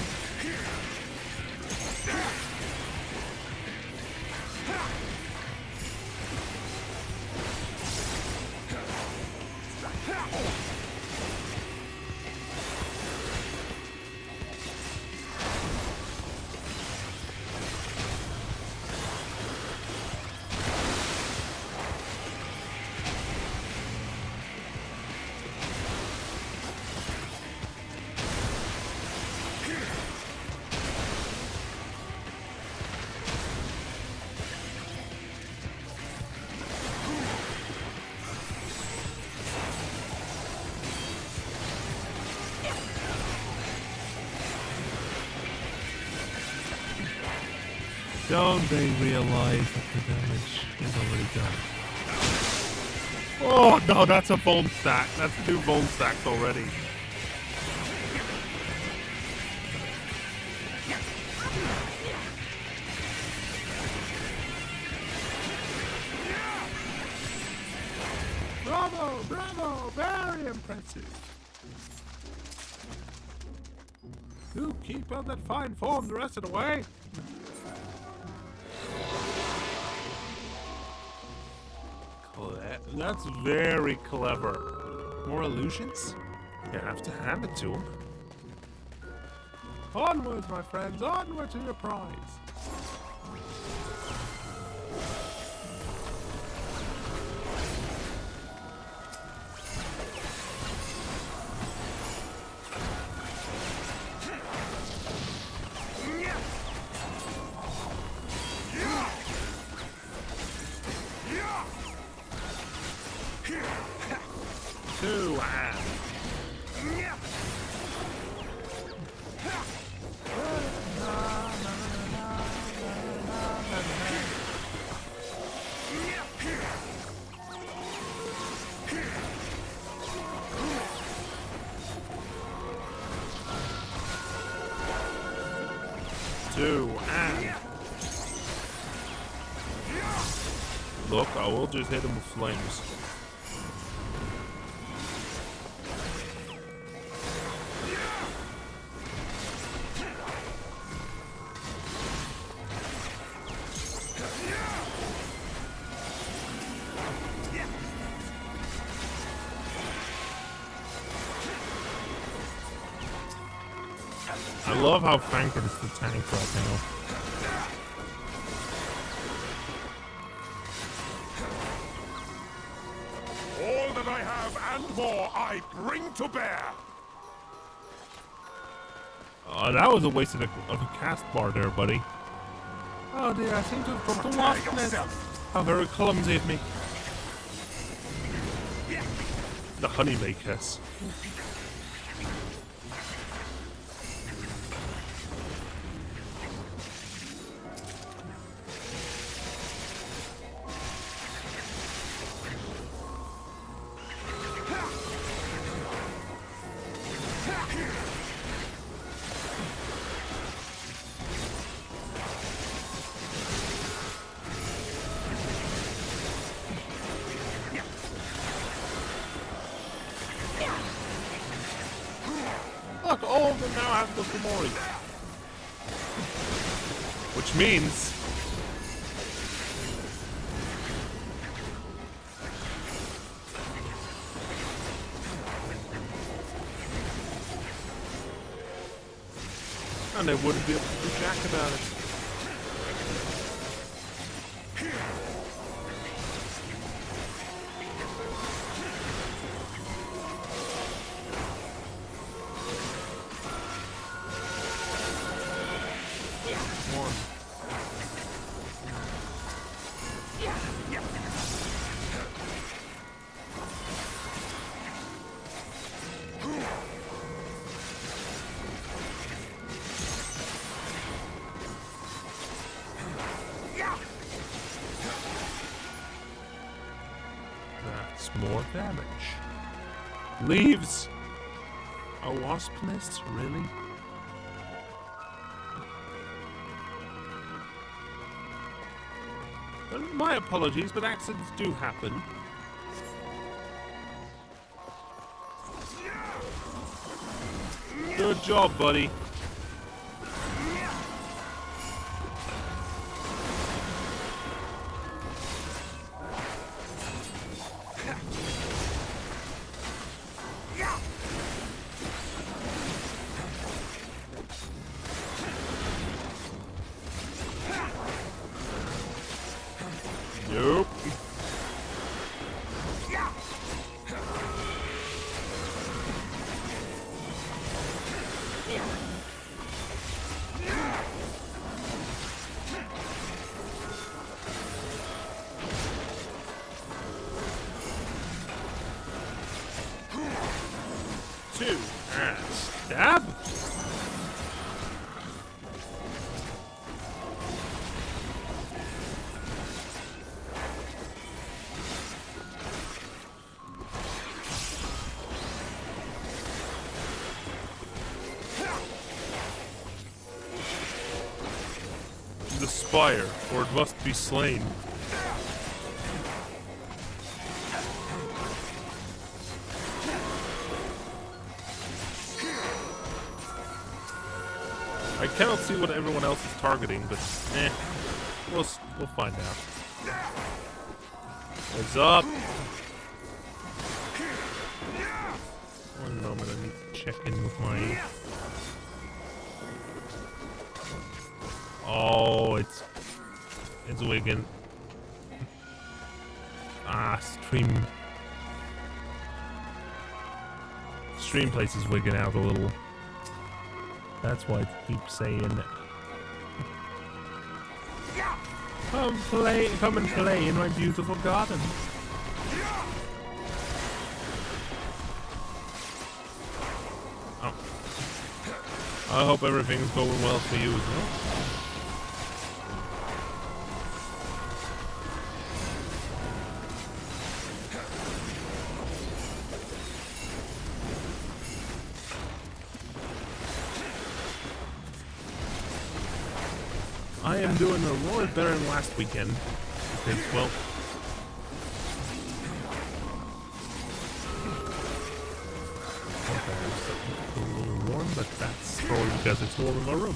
Don't they realize that the damage is already done? Oh no, that's a bone stack. That's 2 bone stacks already. Bravo, bravo, very impressive. You keep up that fine form the rest of the way. That's very clever. More illusions? You have to hand it to him. Onwards, my friends, onward to your prize. Look, I will just hit him with flames. I love how Thancred is the tank right now.
All that I have and more I bring to bear.
Oh, that was a waste of a cast bar there, buddy. Oh dear, I seem to have dropped the wasp nest. How very clumsy of me. The honey makers. Look, all of them now have the Fomori. Which means... and they wouldn't be able to do jack about it. That's more damage. Leaves! A wasp nest? Really? Well, my apologies, but accidents do happen. Good job, buddy. Nope. Two and stab. The spire, or it must be slain. I cannot see what everyone else is targeting, but we'll find out. What's up? One moment, I need to check in with my... Oh, it's Wigan. Stream places Wigan out a little. That's why I keep saying, come and play in my beautiful garden. Oh. I hope everything's going well for you as well. I am doing a lot better than last weekend. Because, well... Okay, I'm starting to feel a little warm, but that's probably because it's warm in my room.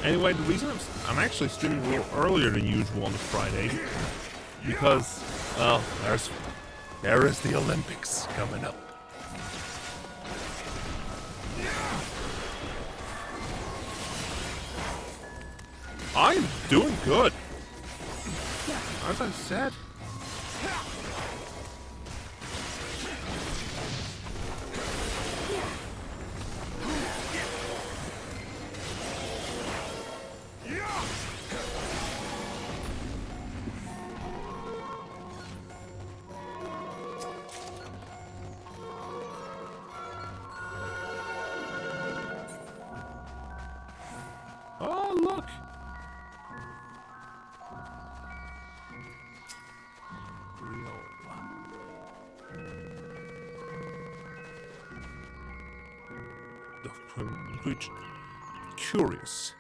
Anyway, the reason I'm actually streaming a little earlier than usual on a Friday, because, well, there is the Olympics coming up. I'm doing good. As I said. Oh, look. Which curious.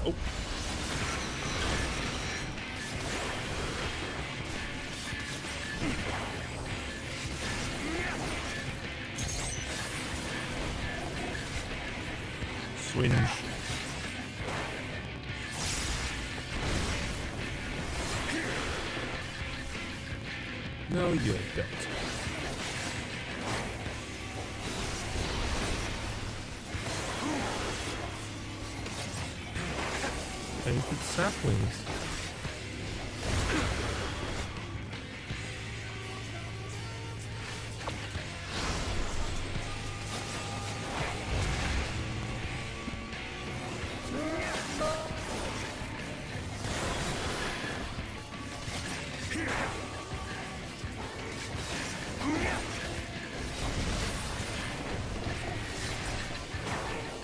Oh. Swinge. No, you don't. Painted saplings.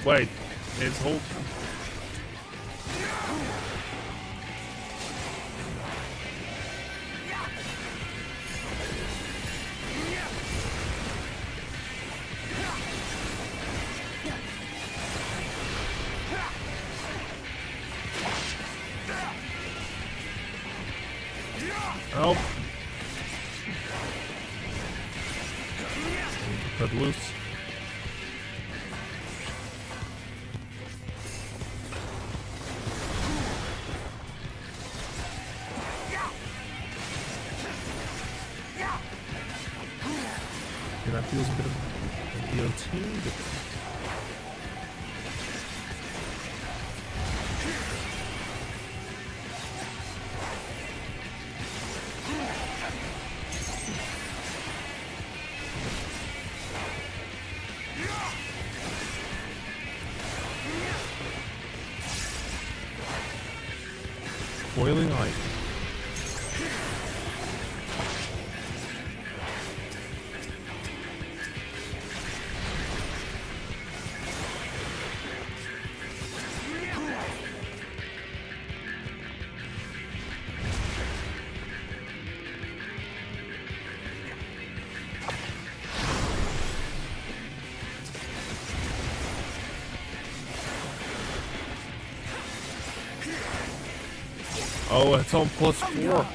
Wait, His whole... Help! Cut loose. Yeah, that feels a bit of DOT. Boiling light. Oh, it's on +4.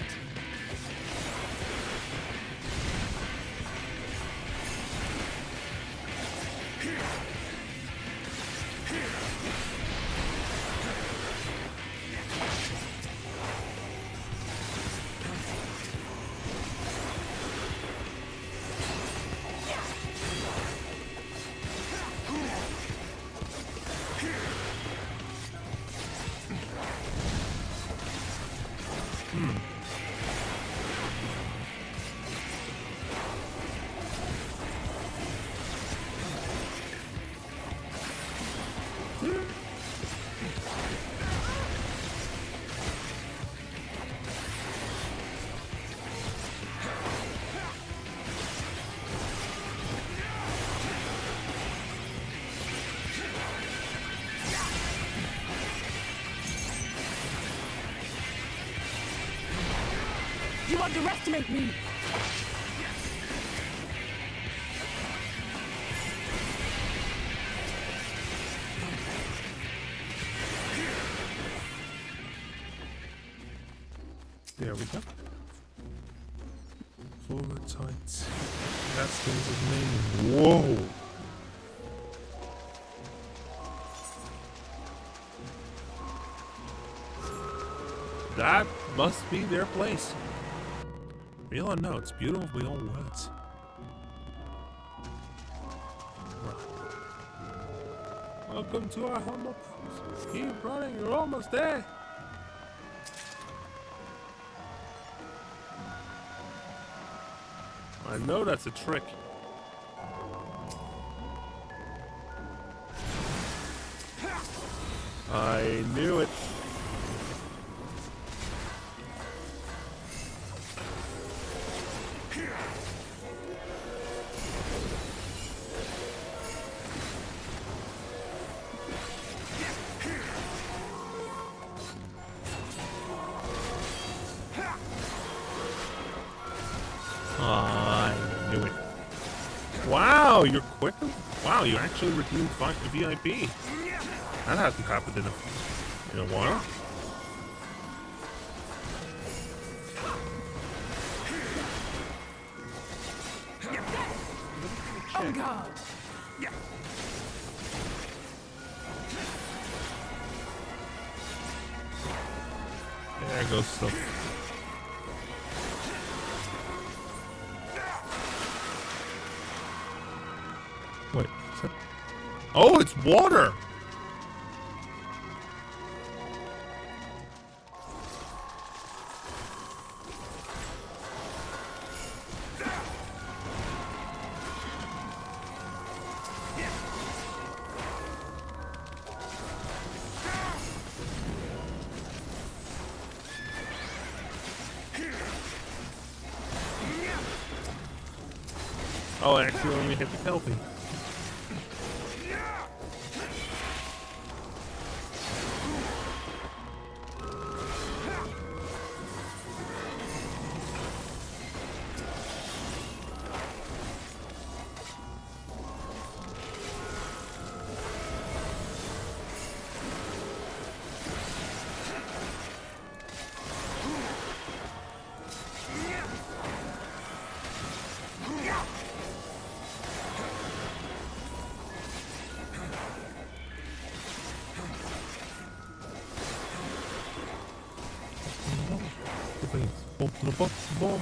You underestimate me!
There we go. Forward tight. That's his name. Whoa! That must be their place. Real or no, it's beautiful beyond words. Right. Welcome to our humble. Keep running, you're almost there. I know that's a trick. I knew it. I knew it. Wow, you're quicker. Wow, you actually redeemed VIP. That hasn't happened in a while.
Oh God!
There goes stuff. Wait, is that... Oh, it's water! Oh, actually, let me hit the kelpie. things. Boom, boom, boom, boom.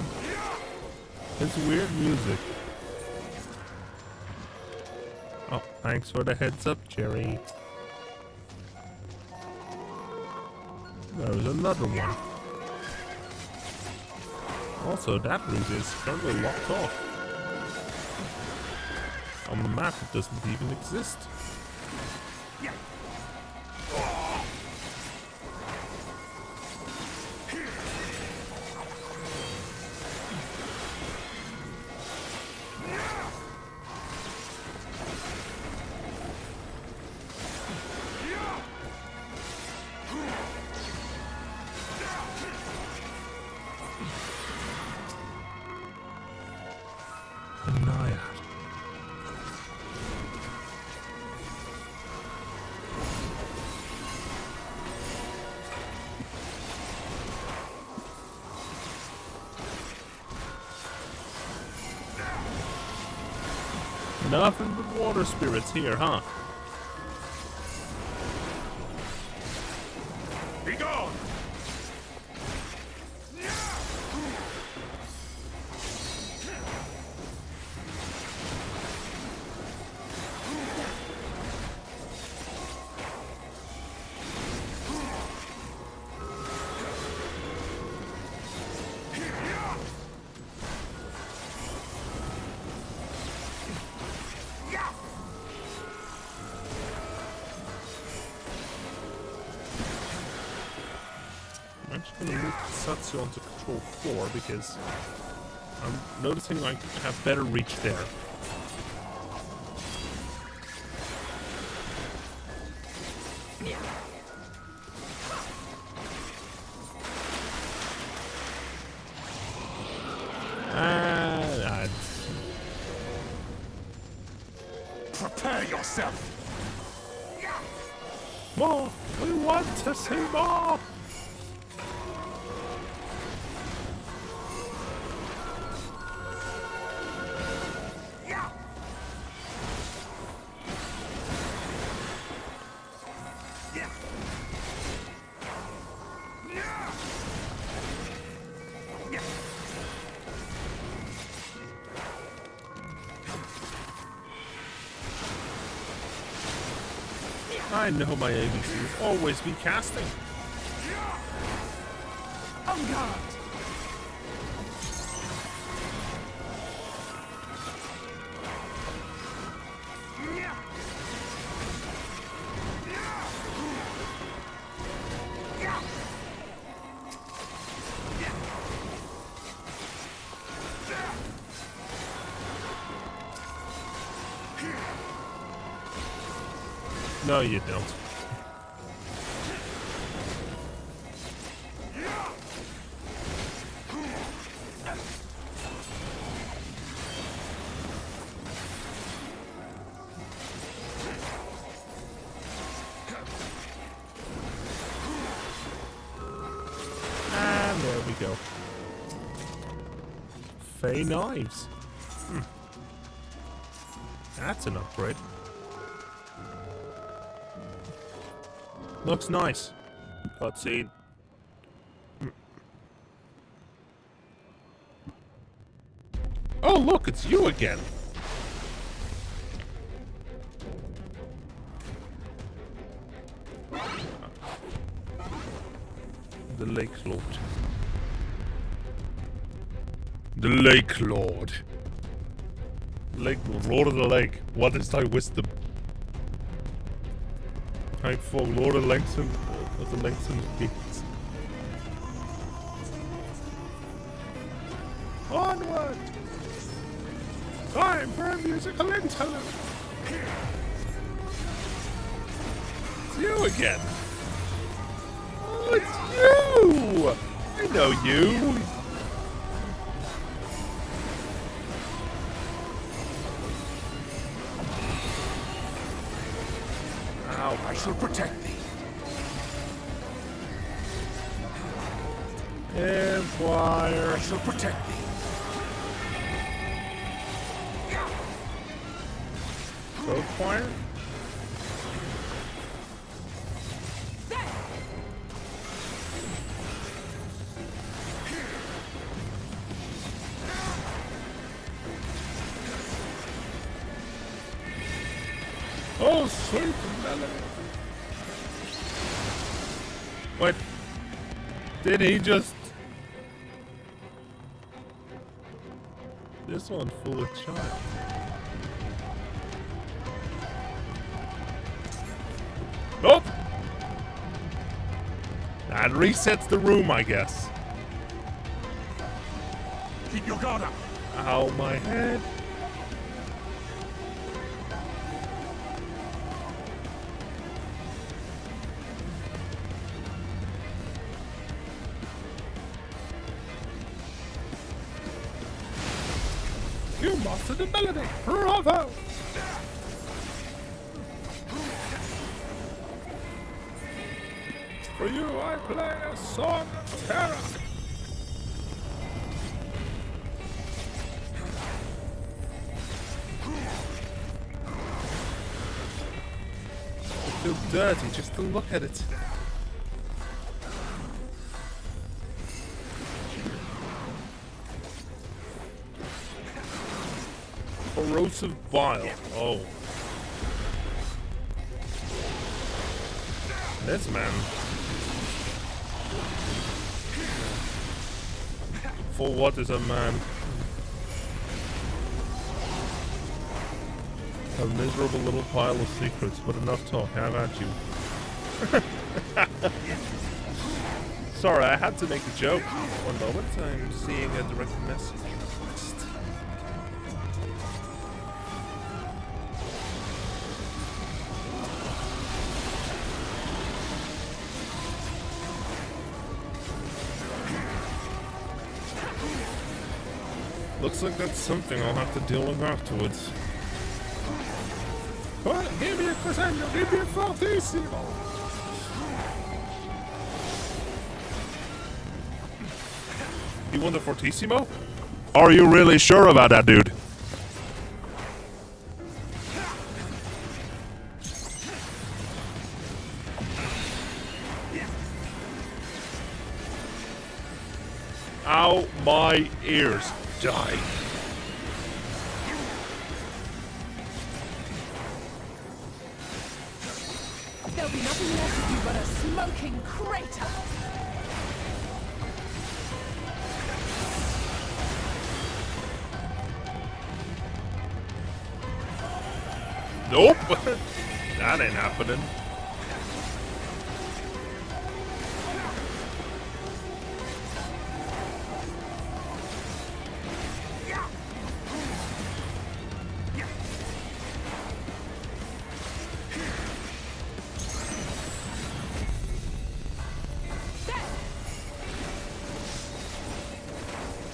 It's weird music. Oh, thanks for the heads up, Jerry. There's another one. Also, that route is currently locked off. On the map, it doesn't even exist. Nothing but water spirits here, huh?
Be gone!
I'm just gonna move Satsu onto control 4 because I'm noticing I have better reach there.
Prepare yourself!
More! We want to see more! I know my ABC will always be casting.
On guard!
No, you don't. And there we go. Fey knives. That's an upgrade. Looks nice. Cutscene. Oh, look, it's you again. The Lake Lord. The Lake Lord. Lake Lord, Lord of the Lake. What is thy wisdom? Time for Lord of the Langston Gates. Onward! Time for a musical interlude! It's you again! Oh, it's you! I know you! Ow.
I shall protect thee.
Empire.
I shall protect thee.
Go choir? Oh, sweet melody. Wait. Did he just... This one full of child. Nope! That resets the room, I guess.
Keep your guard up.
Ow, my head. You mastered the ability! Bravo! For you, I play a song of terror! I feel dirty just to look at it. Corrosive bile. Oh. This man. For what is a man? A miserable little pile of secrets, but enough talk. How about you? Sorry, I had to make a joke. One moment, I'm seeing a direct message request. Looks like that's something I'll have to deal with afterwards. Come on, give me a crescendo, give me a fortissimo! You want the fortissimo? Are you really sure about that, dude? Ow, my ears. Die.
There'll be nothing left of you but a smoking crater.
Nope. That ain't happening.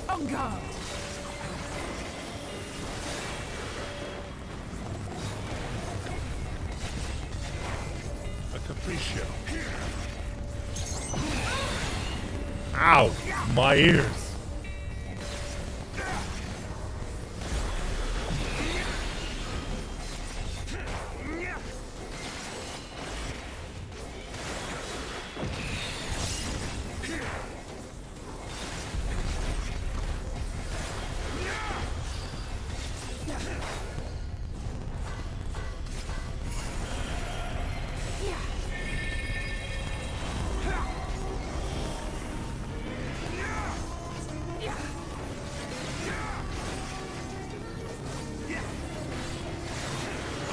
On guard.
A capriccio. Ow! My ears!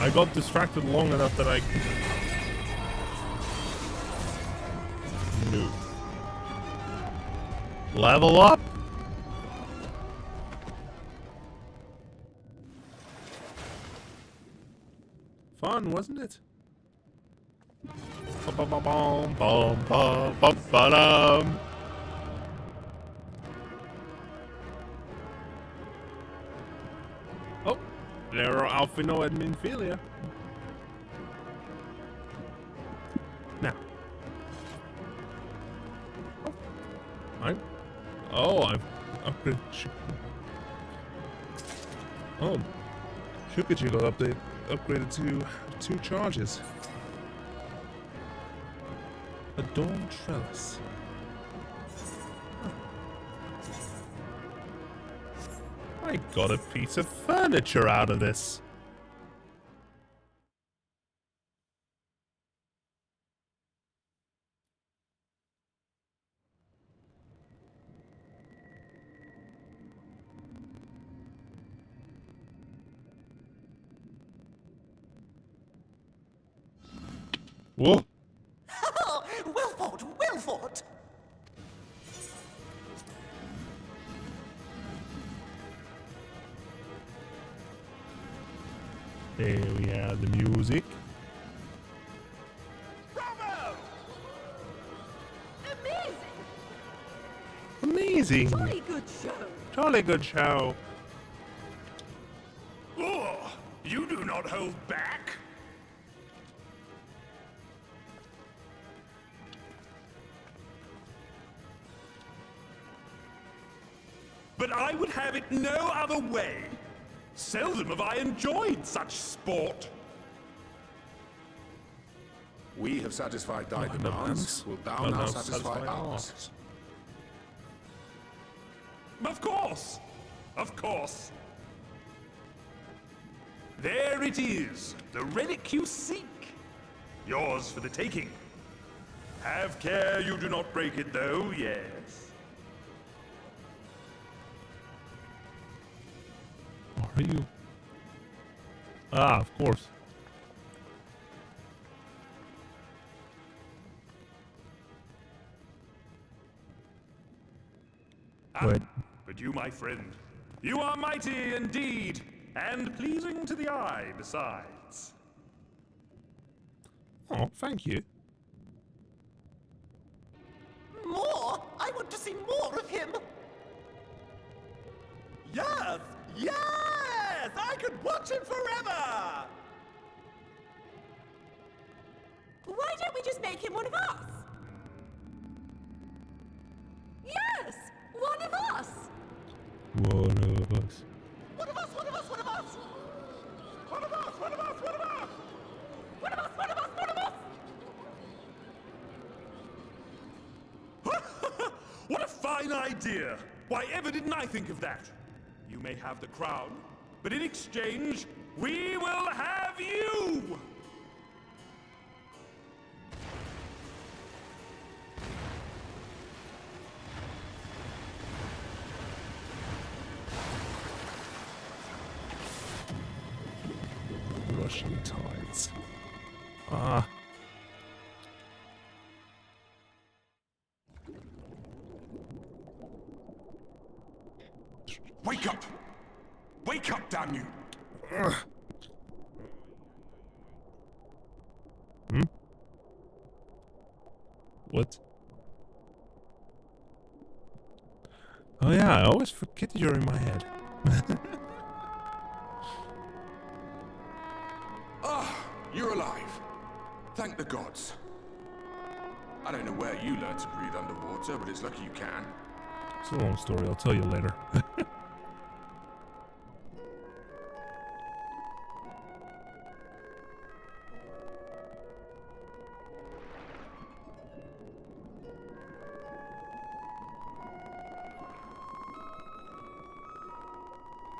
I got distracted long enough that I... No. Level up? Fun, wasn't it? Ba-ba-ba-bom-bom-ba-ba-ba-dum. Oh, there are Alphino and Minfilia. Now. I've upgraded. Oh, Shukachi got upgraded to 2 charges. Adorned trellis. I got a piece of furniture out of this. Whoa!
Well fought, well fought!
There we have the music. Amazing!
Jolly good show.
Jolly good show.
Oh, you do not hold back. But I would have it no other way. Seldom have I enjoyed such sport.
We have satisfied thy demands. Will thou now satisfy ours?
Of course! Of course! There it is, the relic you seek. Yours for the taking. Have care you do not break it, though, yes.
Are you? Ah, of course. Wait.
But you, my friend, you are mighty indeed, and pleasing to the eye besides.
Oh, thank you.
More? I want to see more of him! Yes! Yes! I could watch him forever!
Why don't we just make him one of us? Yes! One of us!
One of us.
One of us! One of us! One of us! One of us! One of us! One of us! One of us! One of us! One of us!
What a fine idea! Why ever didn't I think of that? You may have the crown, but in exchange, we will have you!
Rushing tides. Ah.
Wake up! Wake up, damn you!
Hmm? What? Oh yeah, I always forget that you're in my head.
Ah, you're alive. Thank the gods. I don't know where you learned to breathe underwater, but it's lucky you can.
It's a long story, I'll tell you later.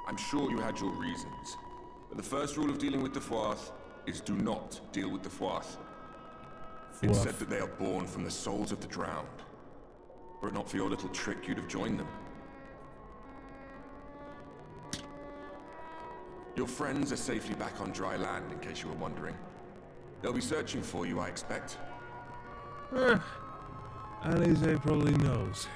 I'm sure you had your reasons, but the first rule of dealing with the Froth is do not deal with the Froth. It's said that they are born from the souls of the drowned. Were it not for your little trick, you'd have joined them. Your friends are safely back on dry land, in case you were wondering. They'll be searching for you, I expect.
Alize probably knows.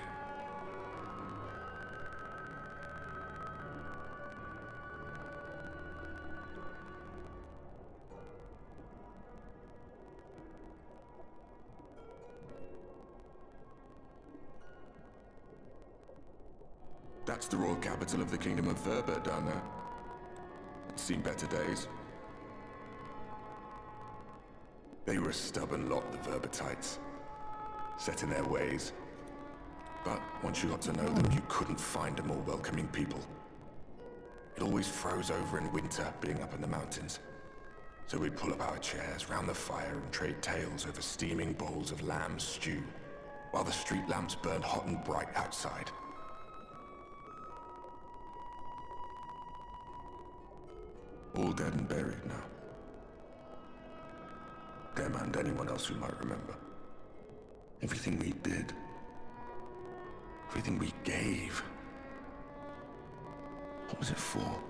That's the royal capital of the Kingdom of Verber down there. It's seen better days. They were a stubborn lot, the Verbatites. Set in their ways. But once you got to know them, you couldn't find a more welcoming people. It always froze over in winter, being up in the mountains. So we'd pull up our chairs round the fire and trade tales over steaming bowls of lamb stew, while the street lamps burned hot and bright outside. All dead and buried now. Them and anyone else who might remember. Everything we did. Everything we gave. What was it for?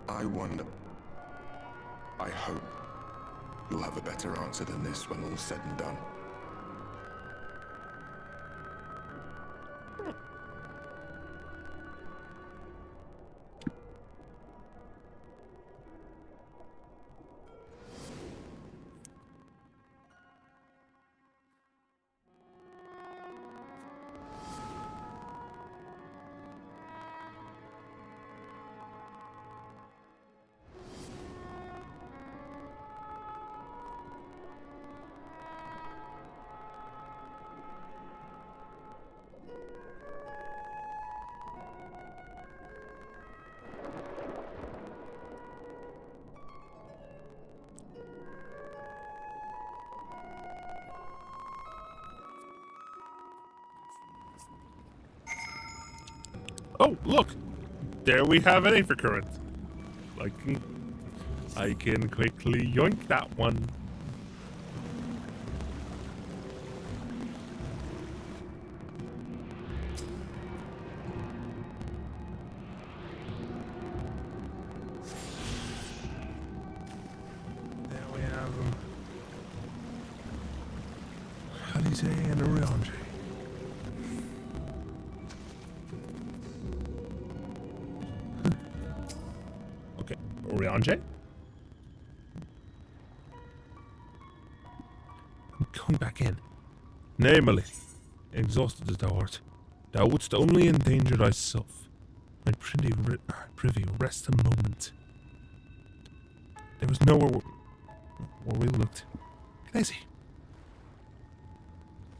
I wonder. I hope you'll have a better answer than this when all's said and done.
Oh, look! There we have an Aether Current. I can quickly yoink that one. There we have Alize and Oriange. Okay, Oriange? I'm going back in. Nay, my lady. Exhausted as thou art, thou wouldst only endanger thyself. My privy, rest a moment. There was nowhere where we looked. Lazy.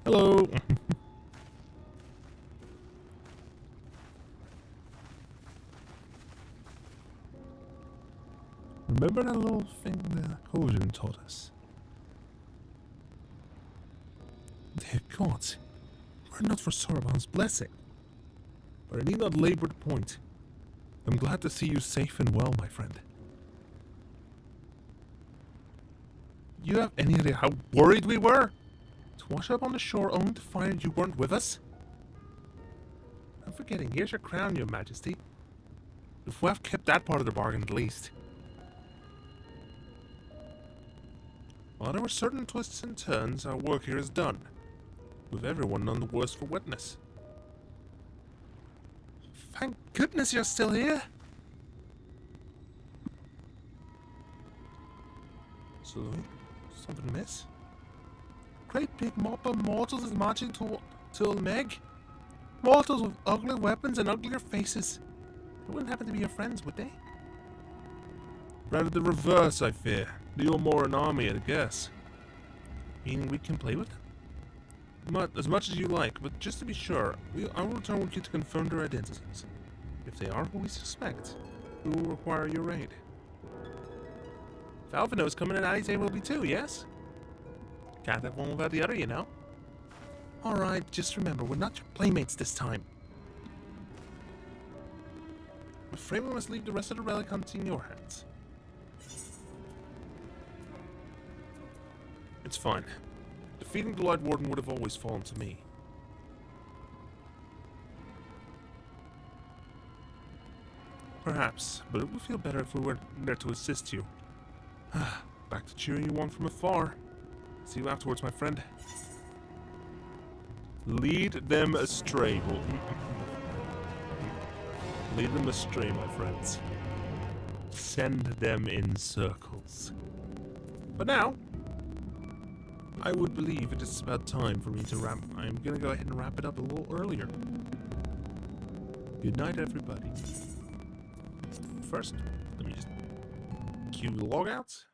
Hello. Remember that little thing that Kojin taught us? Dear gods, were it not for Soroban's blessing. But I need not labor the point. I'm glad to see you safe and well, my friend. You have any idea how worried we were? To wash up on the shore only to find you weren't with us? I'm forgetting, here's your crown, your majesty. If we have kept that part of the bargain at least. While there were certain twists and turns, our work here is done. With everyone none the worse for witness. Thank goodness you're still here! So, something amiss? Great big mob of mortals is marching to Meg. Mortals with ugly weapons and uglier faces. They wouldn't happen to be your friends, would they? Rather the reverse, I fear. You're more an army, I guess. Meaning we can play with them? As much as you like, but just to be sure, I will return with you to confirm their identities. If they are who we suspect, we will require your aid. If Alvino is coming, and Alize will be too, yes? Can't have one without the other, you know? Alright, just remember, we're not your playmates this time. I'm afraid we must leave the rest of the relic hunting in your hands. It's fine. Defeating the Light Warden would have always fallen to me. Perhaps, but it would feel better if we were there to assist you. Back to cheering you on from afar. See you afterwards, my friend. Lead them astray. Lead them astray, my friends. Send them in circles. But now, I would believe it is about time for me to wrap. I'm gonna go ahead and wrap it up a little earlier. Good night, everybody. First, let me just cue the logouts.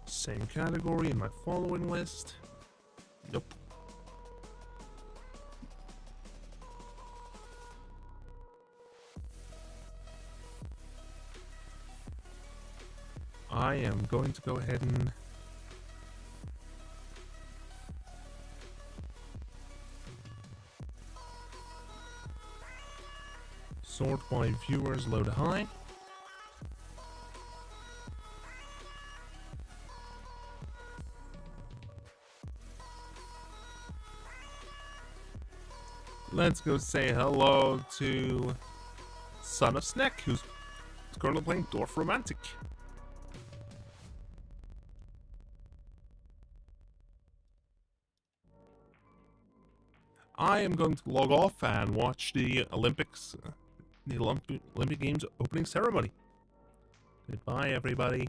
Same category in my following list. Nope. I am going to go ahead and sort by viewers low to high. Let's go say hello to Son of Sneck, who's currently playing Dwarf Romantic. I am going to log off and watch the Olympic Games opening ceremony. Goodbye, everybody.